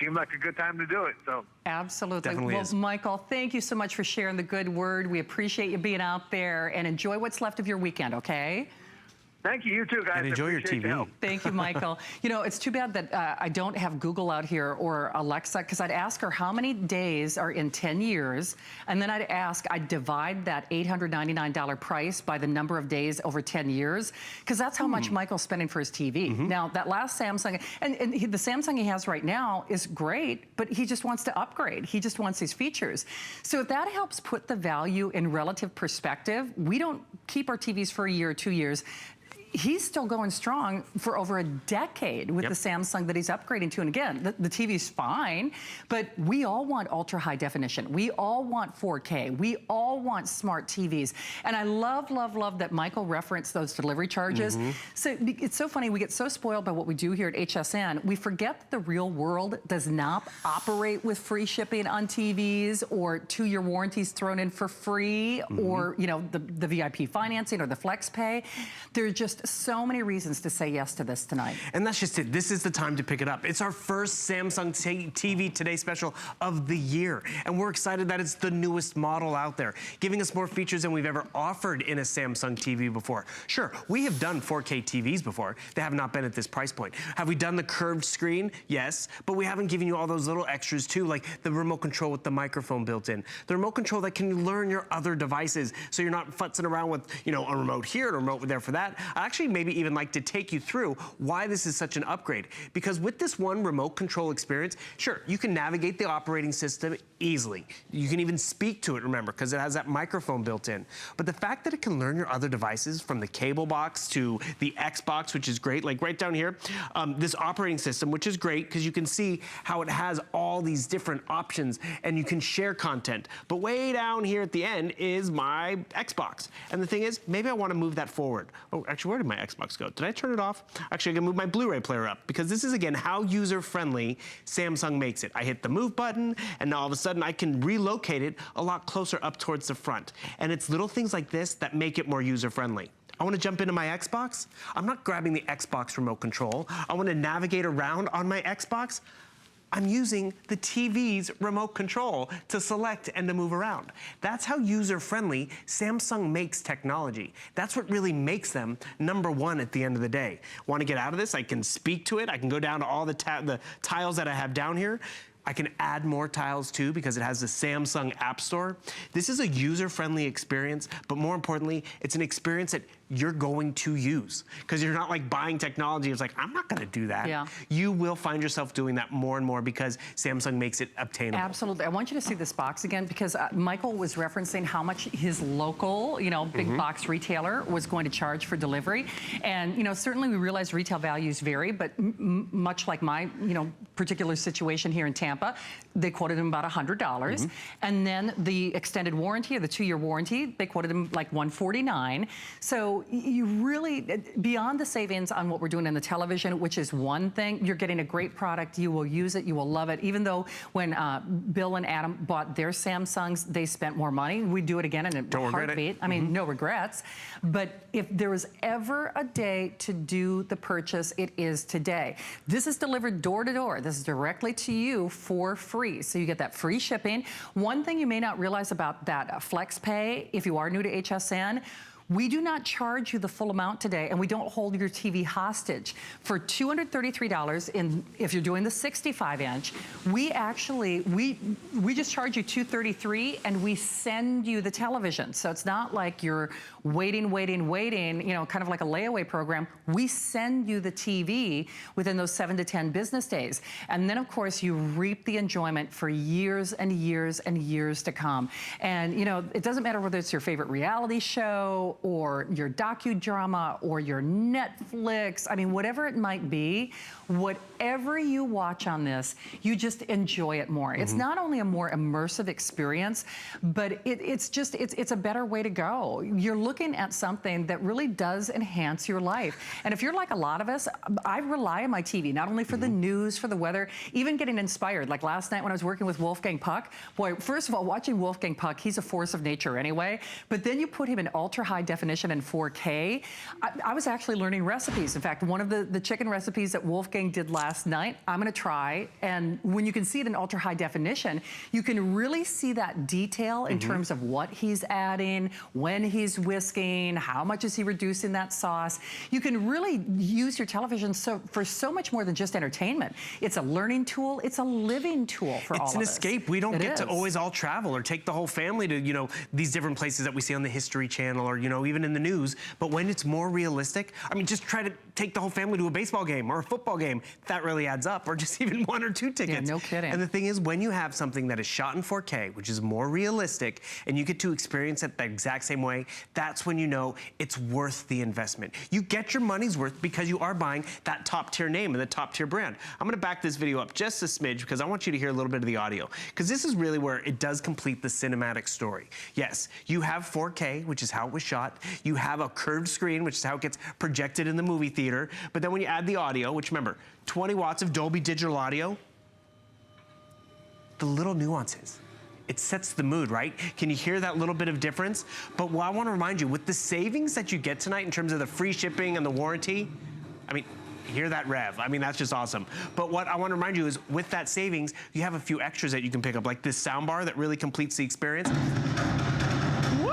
S3: seemed like a good time to do it. So
S1: absolutely.
S2: Definitely
S1: well,
S2: is.
S1: Michael, thank you so much for sharing the good word. We appreciate you being out there, and enjoy what's left of your weekend, okay?
S3: Thank you. You too, guys.
S2: And enjoy your TV.
S1: Thank you, Michael. You know, it's too bad that I don't have Google out here or Alexa, because I'd ask her how many days are in 10 years, and then I'd divide that $899 price by the number of days over 10 years, because that's how much Michael's spending for his TV. Now, that last Samsung, and the Samsung he has right now is great, but he just wants to upgrade. He just wants these features. So if that helps put the value in relative perspective, we don't keep our TVs for a year or 2 years. He's still going strong for over a decade with the Samsung that he's upgrading to. And again, the TV's fine, but we all want ultra high definition. We all want 4K. We all want smart TVs. And I love, love, love that Michael referenced those delivery charges. So it's so funny. We get so spoiled by what we do here at HSN. We forget that the real world does not operate with free shipping on TVs or 2-year warranties thrown in for free or, you know, the VIP financing or the flex pay. There's just so many reasons to say yes to this tonight.
S2: And that's just it. This is the time to pick it up. It's our first Samsung TV Today special of the year. And we're excited that it's the newest model out there, giving us more features than we've ever offered in a Samsung TV before. Sure, we have done 4K TVs before. They have not been at this price point. Have we done the curved screen? Yes, but we haven't given you all those little extras too, like the remote control with the microphone built in. The remote control that can learn your other devices, so you're not futzing around with, you know, a remote here and a remote there for that. I actually maybe even like to take you through why this is such an upgrade. Because with this one remote control experience, sure, you can navigate the operating system easily. You can even speak to it, remember, because it has that microphone built in. But the fact that it can learn your other devices, from the cable box to the Xbox, which is great, like right down here, this operating system, which is great because you can see how it has all these different options and you can share content. But way down here at the end is my Xbox. And the thing is, maybe I want to move that forward. Oh, actually, where did my Xbox go? Did I turn it off? Actually, I can move my Blu-ray player up because this is, again, how user-friendly Samsung makes it. I hit the move button, and now all of a sudden I can relocate it a lot closer up towards the front. And it's little things like this that make it more user-friendly. I want to jump into my Xbox. I'm not grabbing the Xbox remote control. I want to navigate around on my Xbox. I'm using the TV's remote control to select and to move around. That's how user-friendly Samsung makes technology. That's what really makes them #1 at the end of the day. Want to get out of this? I can speak to it. I can go down to all the tiles that I have down here. I can add more tiles too because it has the Samsung App Store. This is a user-friendly experience, but more importantly, it's an experience that you're going to use because you're not like buying technology. It's like, I'm not going to do that.
S1: Yeah.
S2: You will find yourself doing that more and more because Samsung makes it obtainable.
S1: Absolutely. I want you to see this box again because Michael was referencing how much his local, big box retailer was going to charge for delivery. And, certainly we realize retail values vary, but much like my, particular situation here in Tampa, they quoted him about $100. And then the extended warranty or the 2-year warranty, they quoted him like $149. So you really, beyond the savings on what we're doing in the television, which is one thing, you're getting a great product. You will use it. You will love it. Even though when Bill and Adam bought their Samsungs, they spent more money. We do it again in a heartbeat. I mean, no regrets. But if there was ever a day to do the purchase, it is today. This is delivered door to door. This is directly to you for free. So you get that free shipping. One thing you may not realize about that Flex Pay, if you are new to HSN, we do not charge you the full amount today, and we don't hold your TV hostage. For $233, if you're doing the 65-inch, we just charge you $233, and we send you the television. So it's not like you're waiting, kind of like a layaway program. We send you the TV within those 7 to 10 business days. And then, of course, you reap the enjoyment for years and years and years to come. And, it doesn't matter whether it's your favorite reality show or your docudrama or your Netflix, I mean, whatever it might be, whatever you watch on this, you just enjoy it more. It's not only a more immersive experience, but it's a better way to go. You're looking at something that really does enhance your life. And if you're like a lot of us, I rely on my TV, not only for the news, for the weather, even getting inspired. Like last night when I was working with Wolfgang Puck, boy, first of all, watching Wolfgang Puck, he's a force of nature anyway, but then you put him in ultra high definition in 4K. I was actually learning recipes. In fact, one of the chicken recipes that Wolfgang did last night, I'm gonna try, and when you can see it in ultra high definition, you can really see that detail in terms of what he's adding, when he's whisking, how much is he reducing that sauce. You can really use your television for so much more than just entertainment. It's a learning tool, it's a living tool for all of us.
S2: It's an escape. We don't get to always all travel or take the whole family to, these different places that we see on the History Channel or, even in the news. But when it's more realistic, I mean, just try to take the whole family to a baseball game or a football game. That really adds up, or just even 1 or 2 tickets.
S1: Yeah, no kidding.
S2: And the thing is, when you have something that is shot in 4K, which is more realistic, and you get to experience it the exact same way, that's when you know it's worth the investment. You get your money's worth because you are buying that top tier name and the top tier brand. I'm gonna back this video up just a smidge because I want you to hear a little bit of the audio, because this is really where it does complete the cinematic story. Yes, you have 4K, which is how it was shot. You have a curved screen, which is how it gets projected in the movie theater. But then when you add the audio, which remember, 20 watts of Dolby Digital Audio, the little nuances. It sets the mood, right? Can you hear that little bit of difference? But what I want to remind you, with the savings that you get tonight in terms of the free shipping and the warranty, I mean, hear that rev. I mean, that's just awesome. But what I want to remind you is with that savings, you have a few extras that you can pick up, like this sound bar that really completes the experience. Woo!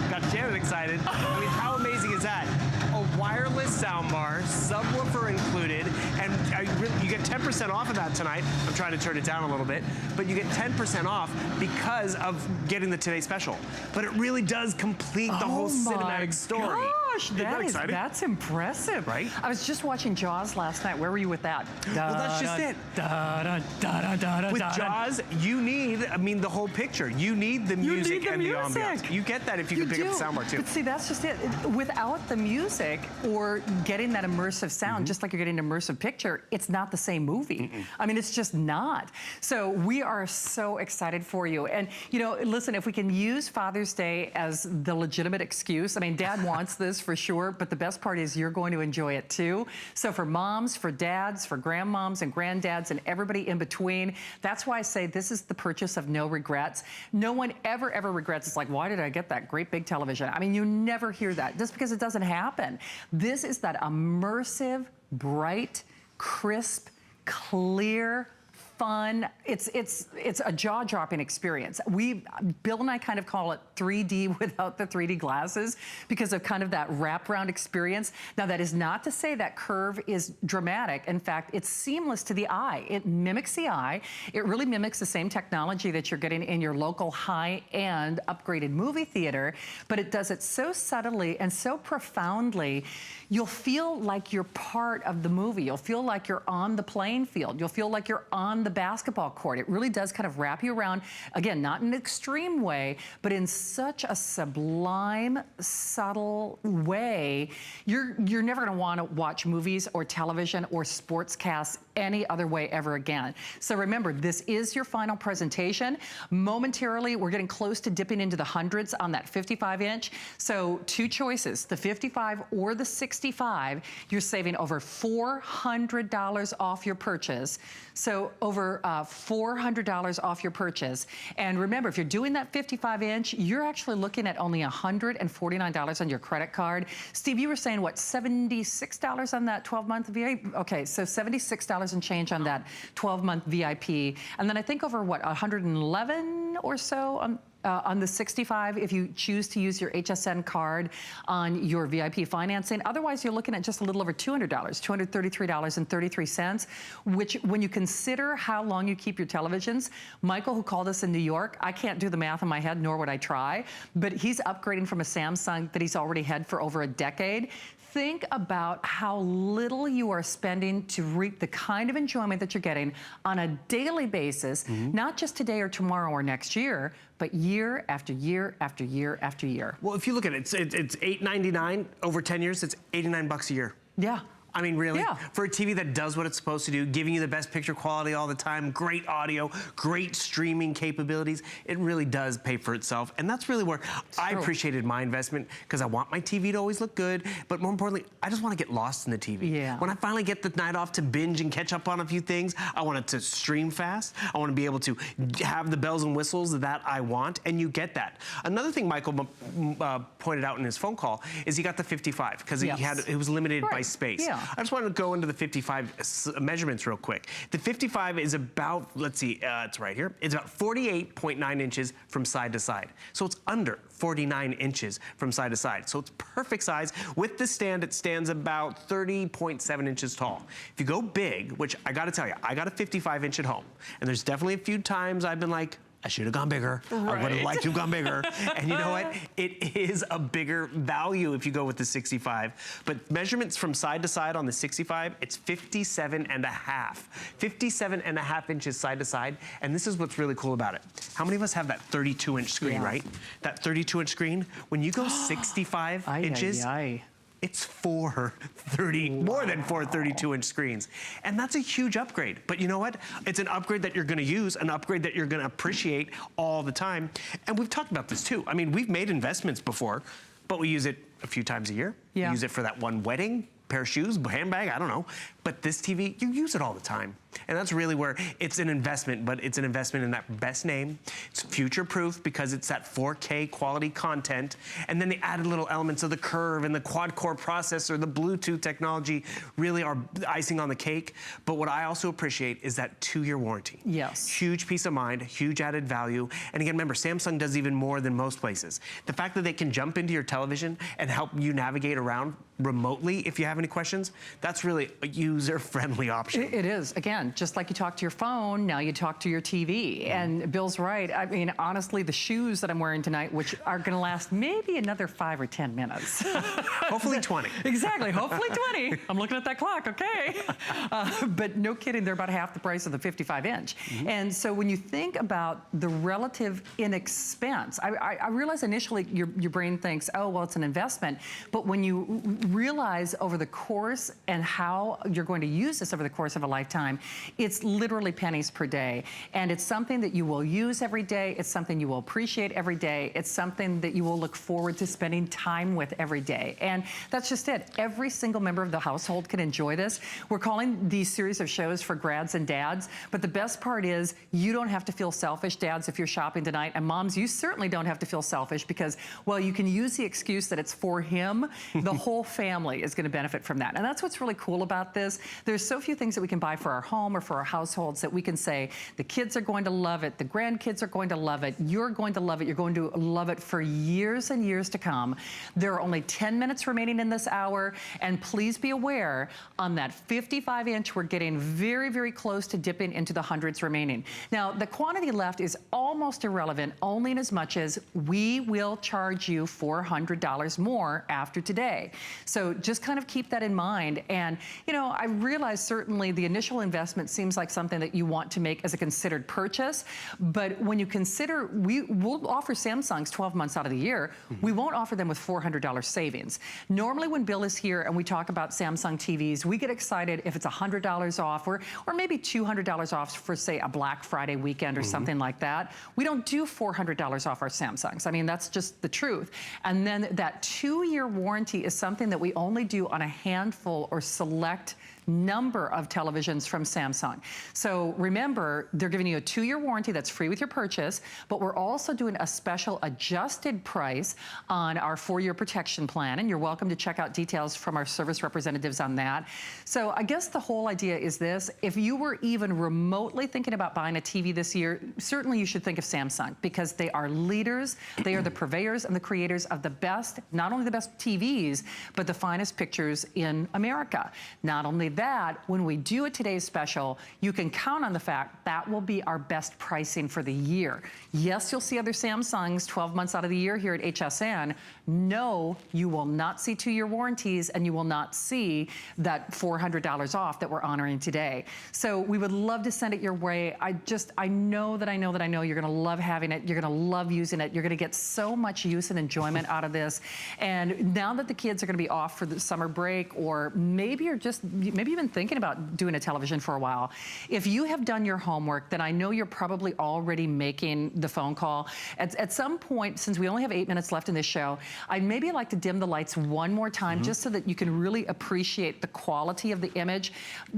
S2: Got Janet excited. I mean, how amazing is that? A wireless soundbar, subwoofer included, and you get 10% off of that tonight. I'm trying to turn it down a little bit, but you get 10% off because of getting the Today Special. But it really does complete the whole cinematic story.
S1: gosh, that's impressive.
S2: Right?
S1: I was just watching Jaws last night. Where were you with that?
S2: Well, that's just it. With Jaws, you need, I mean, the whole picture. You need the music and the ambiance. You get that if you can pick up the soundbar too.
S1: But see, that's just it. Without the music or getting that immersive sound, just like you're getting an immersive picture, it's not the same movie. I mean, it's just not. So we are so excited for you. And, you know, listen, if we can use Father's Day as the legitimate excuse, I mean, Dad wants this for sure, but the best part is you're going to enjoy it too. So for moms, for dads, for grandmoms and granddads and everybody in between, that's why I say this is the purchase of no regrets. No one ever regrets. It's like, why did I get that great big television? I mean, you never hear that just because it doesn't happen. This is that immersive, bright, crisp, clear, fun. It's a jaw-dropping experience. Bill and I kind of call it 3D without the 3D glasses because of kind of that wraparound experience. Now, that is not to say that curve is dramatic. In fact, it's seamless to the eye. It mimics the eye. It really mimics the same technology that you're getting in your local high-end upgraded movie theater, but it does it so subtly and so profoundly, you'll feel like you're part of the movie. You'll feel like you're on the playing field. You'll feel like you're on the basketball court. It really does kind of wrap you around, again, not in an extreme way, but in such a sublime, subtle way. You're never gonna wanna watch movies or television or sportscasts any other way ever again. So remember, this is your final presentation. Momentarily, we're getting close to dipping into the hundreds on that 55-inch. So two choices, the 55 or the 65, you're saving over $400 off your purchase. So over $400 off your purchase. And remember, if you're doing that 55-inch, you're actually looking at only $149 on your credit card. Steve, you were saying, what, $76 on that 12-month VIP? Okay, so $76 and change on that 12-month VIP. And then I think over, what, 111 or so on the 65 if you choose to use your HSN card on your VIP financing. Otherwise, you're looking at just a little over $200, $233.33, which when you consider how long you keep your televisions, Michael, who called us in New York, I can't do the math in my head, nor would I try, but he's upgrading from a Samsung that he's already had for over a decade. Think about how little you are spending to reap the kind of enjoyment that you're getting on a daily basis, not just today or tomorrow or next year, but year after year after year after year.
S2: Well, if you look at it, it's $8.99 over 10 years. It's $89 a year.
S1: Yeah.
S2: I mean, really?
S1: Yeah.
S2: For a TV that does what it's supposed to do, giving you the best picture quality all the time, great audio, great streaming capabilities, it really does pay for itself. And that's really where I appreciated my investment, because I want my TV to always look good, but more importantly, I just want to get lost in the TV.
S1: Yeah.
S2: When I finally get the night off to binge and catch up on a few things, I want it to stream fast. I want to be able to have the bells and whistles that I want, and you get that. Another thing Michael pointed out in his phone call is he got the 55, because it was limited by space.
S1: Yeah.
S2: I just wanted to go into the 55 measurements real quick. The 55 is about, let's see, it's right here. It's about 48.9 inches from side to side. So it's under 49 inches from side to side. So it's perfect size. With the stand, it stands about 30.7 inches tall. If you go big, which I gotta tell you, I got a 55-inch at home, and there's definitely a few times I've been like, I should have gone bigger. Right. I would have liked to have gone bigger. And you know what? It is a bigger value if you go with the 65. But measurements from side to side on the 65, it's 57 and a half. 57 and a half inches side to side. And this is what's really cool about it. How many of us have that 32-inch screen, right? That 32-inch screen. When you go 65 inches, it's more than four 32-inch screens. And that's a huge upgrade. But you know what? It's an upgrade that you're gonna use, an upgrade that you're gonna appreciate all the time. And we've talked about this too. I mean, we've made investments before, but we use it a few times a year. Yeah. We use it for that one wedding, pair of shoes, handbag, I don't know. But this TV, you use it all the time. And that's really where it's an investment, but it's an investment in that best name. It's future-proof because it's that 4K quality content. And then the added little elements of the curve and the quad-core processor, the Bluetooth technology really are icing on the cake. But what I also appreciate is that 2-year warranty.
S1: Yes.
S2: Huge peace of mind, huge added value. And again, remember, Samsung does even more than most places. The fact that they can jump into your television and help you navigate around remotely if you have any questions, that's really a huge user-friendly option.
S1: It is. Again, just like you talk to your phone, now you talk to your TV. And Bill's right. I mean, honestly, the shoes that I'm wearing tonight, which are going to last maybe another 5 or 10 minutes.
S2: Hopefully 20.
S1: Exactly. Hopefully 20. I'm looking at that clock. Okay. But no kidding, they're about half the price of the 55-inch. And so when you think about the relative inexpense, I realize initially your brain thinks, oh, well, it's an investment. But when you realize over the course and how you're going to use this over the course of a lifetime, it's literally pennies per day. And it's something that you will use every day. It's something you will appreciate every day. It's something that you will look forward to spending time with every day. And that's just it. Every single member of the household can enjoy this. We're calling these series of shows for grads and dads, but the best part is you don't have to feel selfish, dads, if you're shopping tonight. And moms, you certainly don't have to feel selfish because, well, you can use the excuse that it's for him. The whole family is going to benefit from that. And that's what's really cool about this. There's so few things that we can buy for our home or for our households that we can say the kids are going to love it, the grandkids are going to love it, you're going to love it, you're going to love it for years and years to come. There are only 10 minutes remaining in this hour, and please be aware, on that 55-inch, we're getting very, very close to dipping into the hundreds remaining. Now, the quantity left is almost irrelevant, only in as much as we will charge you $400 more after today. So just kind of keep that in mind. And, you know, I realize certainly the initial investment seems like something that you want to make as a considered purchase, but when you consider, we'll offer Samsungs 12 months out of the year, we won't offer them with $400 savings. Normally when Bill is here and we talk about Samsung TVs, we get excited if it's $100 off or maybe $200 off for, say, a Black Friday weekend or something like that. We don't do $400 off our Samsungs. I mean, that's just the truth. And then that 2-year warranty is something that we only do on a handful or select number of televisions from Samsung. So remember, they're giving you a 2-year warranty that's free with your purchase, but we're also doing a special adjusted price on our 4-year protection plan, and you're welcome to check out details from our service representatives on that. So I guess the whole idea is this: if you were even remotely thinking about buying a TV this year, certainly you should think of Samsung, because they are leaders, they are the purveyors and the creators of the best, not only the best TVs, but the finest pictures in America. Not only that, when we do a today's special, you can count on the fact that will be our best pricing for the year. Yes, you'll see other Samsungs 12 months out of the year here at HSN. No, you will not see 2-year warranties, and you will not see that $400 off that we're honoring today. So we would love to send it your way. I know that you're gonna love having it. You're gonna love using it. You're gonna get so much use and enjoyment out of this. And now that the kids are gonna be off for the summer break, or maybe you're just, maybe even thinking about doing a television for a while, if you have done your homework, then I know you're probably already making the phone call. At some point, since we only have 8 minutes left in this show, I'd maybe like to dim the lights one more time, just so that you can really appreciate the quality of the image,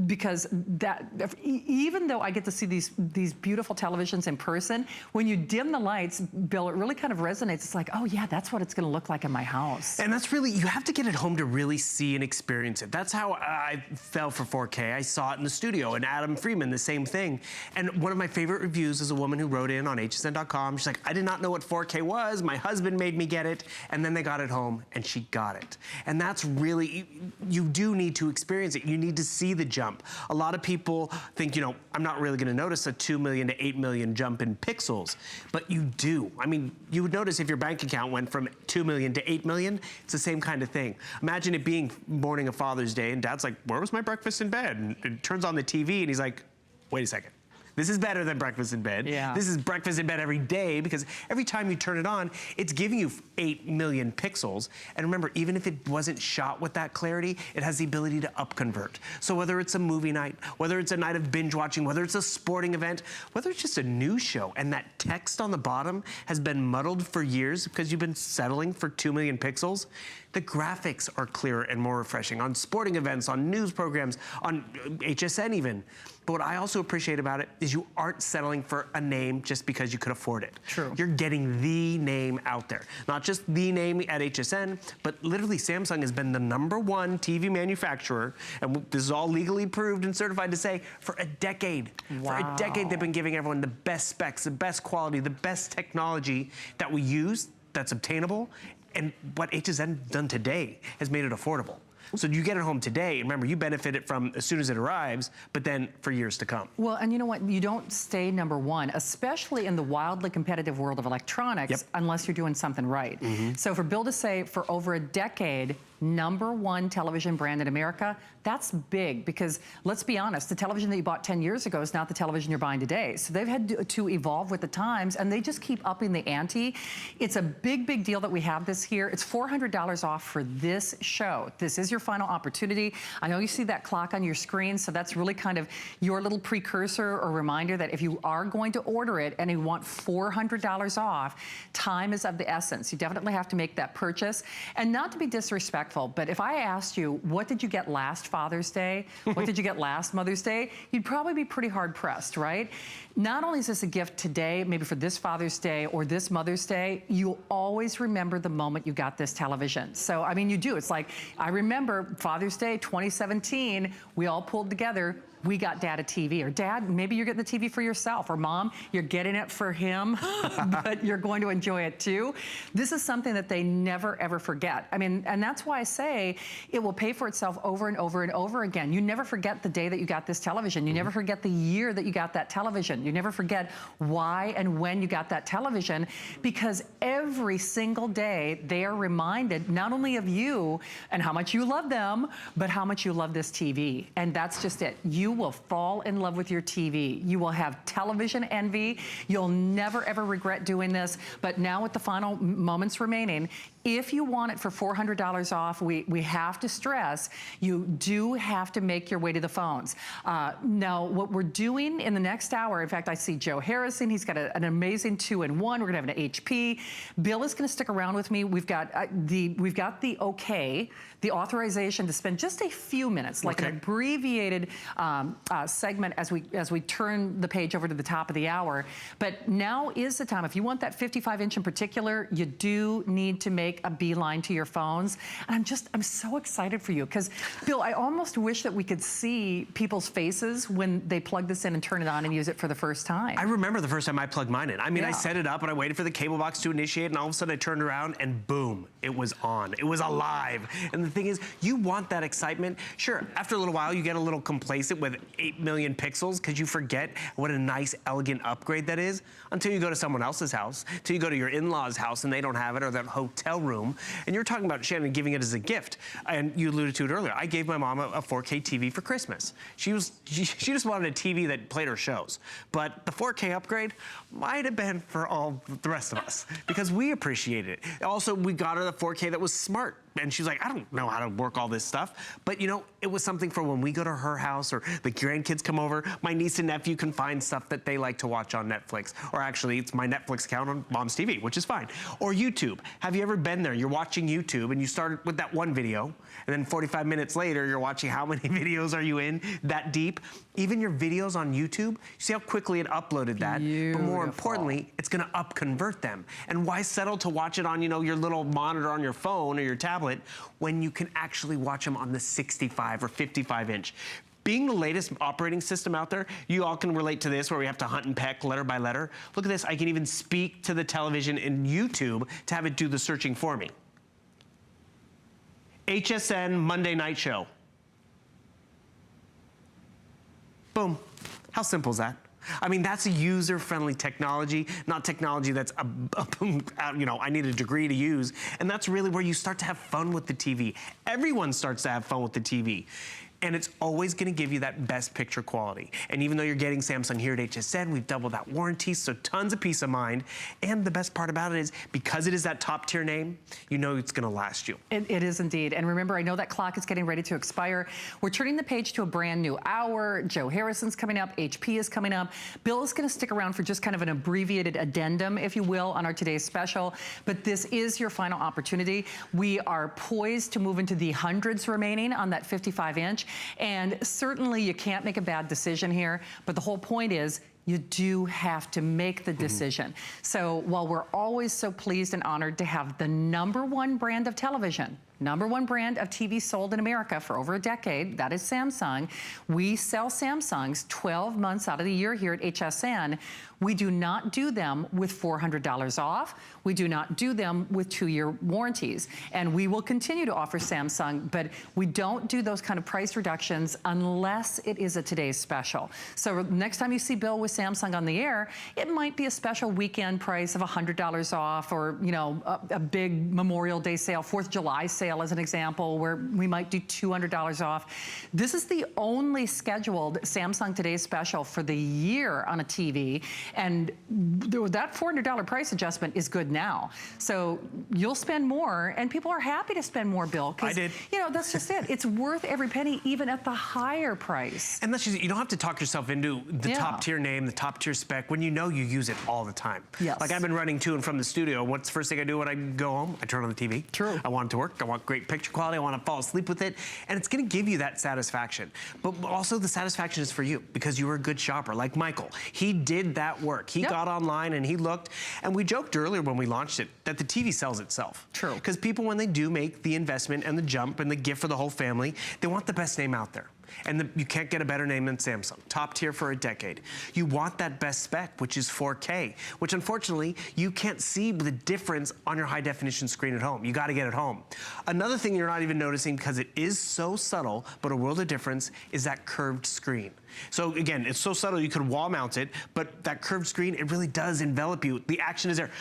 S1: because that, even though I get to see these beautiful televisions in person, when you dim the lights, Bill, it really kind of resonates. It's like, oh yeah, that's what it's gonna look like in my house.
S2: And that's really, you have to get it home to really see and experience it. That's how I fell for 4K. I saw it in the studio, and Adam Freeman, the same thing. And one of my favorite reviews is a woman who wrote in on hsn.com. She's like, I did not know what 4K was. My husband made me get it. And then they got it home, and she got it. And that's really, you do need to experience it. You need to see the jump. A lot of people think, you know, I'm not really gonna notice a 2 million to 8 million jump in pixels, but you do. I mean, you would notice if your bank account went from 2 million to 8 million, it's the same kind of thing. Imagine it being morning of Father's Day, and Dad's like, where was my breakfast in bed? And it turns on the TV, and he's like, wait a second. This is better than breakfast in bed.
S1: Yeah.
S2: This is breakfast in bed every day, because every time you turn it on, it's giving you 8 million pixels. And remember, even if it wasn't shot with that clarity, it has the ability to upconvert. So whether it's a movie night, whether it's a night of binge watching, whether it's a sporting event, whether it's just a news show, and that text on the bottom has been muddled for years because you've been settling for 2 million pixels, the graphics are clearer and more refreshing on sporting events, on news programs, on HSN even. But what I also appreciate about it is you aren't settling for a name just because you could afford it.
S1: True.
S2: You're getting the name out there. Not just the name at HSN, but literally Samsung has been the #1 TV manufacturer, and this is all legally approved and certified to say, for a decade.
S1: Wow.
S2: For a decade, they've been giving everyone the best specs, the best quality, the best technology that we use, that's obtainable. And what HSN done today has made it affordable. So you get it home today, and remember, you benefit it from as soon as it arrives, but then for years to come.
S1: Well, and you know what? You don't stay number one, especially in the wildly competitive world of electronics, unless you're doing something right. So for Bill to say for over a decade, #1 television brand in America, that's big, because let's be honest, the television that you bought 10 years ago is not the television you're buying today. So they've had to evolve with the times, and they just keep upping the ante. It's a big, big deal that we have this here. It's $400 off for this show. This is your final opportunity. I know you see that clock on your screen, so that's really kind of your little precursor or reminder that if you are going to order it and you want $400 off, time is of the essence. You definitely have to make that purchase. And not to be disrespectful, but if I asked you, what did you get last Father's Day? What did you get last Mother's Day? You'd probably be pretty hard pressed, right? Not only is this a gift today, maybe for this Father's Day or this Mother's Day, you'll always remember the moment you got this television. So, I mean, you do. It's like, I remember Father's Day 2017, we all pulled together. We got Dad a TV, or Dad, maybe you're getting the TV for yourself, or Mom, you're getting it for him, but you're going to enjoy it too. This is something that they never, ever forget. I mean, and that's why I say it will pay for itself over and over and over again. You never forget the day that you got this television. You never forget the year that you got that television. You never forget why and when you got that television, because every single day they are reminded not only of you and how much you love them, but how much you love this TV. And that's just it. You will fall in love with your TV. You will have television envy. You'll never, ever regret doing this. But now with the final moments remaining, if you want it for $400 off, we have to stress, you do have to make your way to the phones. Now, what we're doing in the next hour, in fact, I see Joe Harrison. He's got an amazing 2-in-1. We're gonna have an HP. Bill is gonna stick around with me. We've got the okay, the authorization to spend just a few minutes, like an abbreviated segment as we turn the page over to the top of the hour. But now is the time. If you want that 55-inch in particular, you do need to make a beeline to your phones. And I'm so excited for you, because Bill, I almost wish that we could see people's faces when they plug this in and turn it on and use it for the first time.
S2: I remember the first time I plugged mine in. I mean, I set it up and I waited for the cable box to initiate, and all of a sudden I turned around and boom, it was on. It was alive. And the thing is, you want that excitement. Sure, after a little while, you get a little complacent with 8 million pixels, because you forget what a nice, elegant upgrade that is, until you go to someone else's house, until you go to your in-laws' house and they don't have it, or that hotel room, and you're talking about, Shannon, giving it as a gift. And you alluded to it earlier. I gave my mom a 4K TV for Christmas. She just wanted a TV that played her shows. But the 4K upgrade might have been for all the rest of us, because we appreciated it. Also, we got her the 4K that was smart. And she's like, I don't know how to work all this stuff. But you know, it was something for when we go to her house or the grandkids come over, my niece and nephew can find stuff that they like to watch on Netflix. Or actually, it's my Netflix account on Mom's TV, which is fine. Or YouTube. Have you ever been there? You're watching YouTube and you started with that one video, and then 45 minutes later, you're watching how many videos are you in that deep? Even your videos on YouTube, you see how quickly it uploaded that.
S1: Beautiful.
S2: But more importantly, it's gonna up-convert them. And why settle to watch it on, you know, your little monitor on your phone or your tablet when you can actually watch them on the 65 or 55-inch. Being the latest operating system out there, you all can relate to this, where we have to hunt and peck letter by letter. Look at this, I can even speak to the television in YouTube to have it do the searching for me. HSN Monday Night Show. Boom. How simple is that? I mean, that's a user-friendly technology, not technology that's, you know, I need a degree to use. And that's really where you start to have fun with the TV. Everyone starts to have fun with the TV. And it's always gonna give you that best picture quality. And even though you're getting Samsung here at HSN, we've doubled that warranty, so tons of peace of mind. And the best part about it is, because it is that top tier name, you know it's gonna last you.
S1: It is indeed. And remember, I know that clock is getting ready to expire. We're turning the page to a brand new hour. Joe Harrison's coming up, HP is coming up. Bill is gonna stick around for just kind of an abbreviated addendum, if you will, on our today's special. But this is your final opportunity. We are poised to move into the hundreds remaining on that 55-inch. And certainly you can't make a bad decision here, but the whole point is you do have to make the decision. So while we're always so pleased and honored to have the #1 brand of television #1 brand of TV sold in America for over a decade. That is Samsung. We sell Samsungs 12 months out of the year here at HSN. We do not do them with $400 off. We do not do them with 2-year warranties. And we will continue to offer Samsung, but we don't do those kind of price reductions unless it is a today's special. So next time you see Bill with Samsung on the air, it might be a special weekend price of $100 off, or, you know, a big Memorial Day sale, 4th of July sale as an example, where we might do $200 off. This is the only scheduled Samsung Today's Special for the year on a TV. And that $400 price adjustment is good now. So you'll spend more, and people are happy to spend more, Bill.
S2: I did.
S1: You know, that's just it. It's worth every penny, even at the higher price.
S2: And that's just, you don't have to talk yourself into the top tier name, the top tier spec, when you know you use it all the time.
S1: Yes.
S2: Like I've been running to and from the studio. What's the first thing I do when I go home? I turn on the TV.
S1: True.
S2: I want it to work. I want great picture quality. I want to fall asleep with it. And it's going to give you that satisfaction. But also the satisfaction is for you, because you were a good shopper. Like Michael, he did that work. He got online and he looked, and we joked earlier when we launched it that the TV sells itself.
S1: True.
S2: Because people, when they do make the investment and the jump and the gift for the whole family, they want the best name out there. And you can't get a better name than Samsung. Top tier for a decade. You want that best spec, which is 4K, which unfortunately you can't see the difference on your high definition screen at home. You got to get it home. Another thing you're not even noticing, because it is so subtle, but a world of difference, is that curved screen. So again, it's so subtle you could wall mount it, but that curved screen, it really does envelop you. The action is there.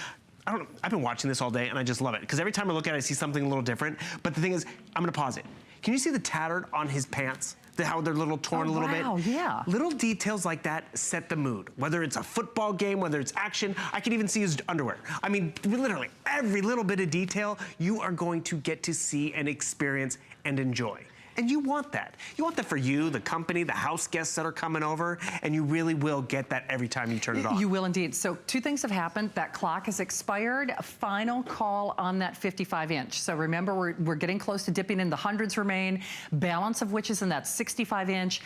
S2: I don't know, I've been watching this all day and I just love it, because every time I look at it, I see something a little different. But the thing is, I'm gonna pause it. Can you see the tattered on his pants? How they're a little torn a little bit?
S1: Wow, yeah.
S2: Little details like that set the mood. Whether it's a football game, whether it's action, I can even see his underwear. I mean, literally, every little bit of detail you are going to get to see and experience and enjoy. And you want that. You want that for you, the company, the house guests that are coming over, and you really will get that every time you turn it on.
S1: You will indeed. So 2 things have happened. That clock has expired. A final call on that 55-inch. So remember, we're getting close to dipping in the hundreds remain, balance of which is in that 65-inch.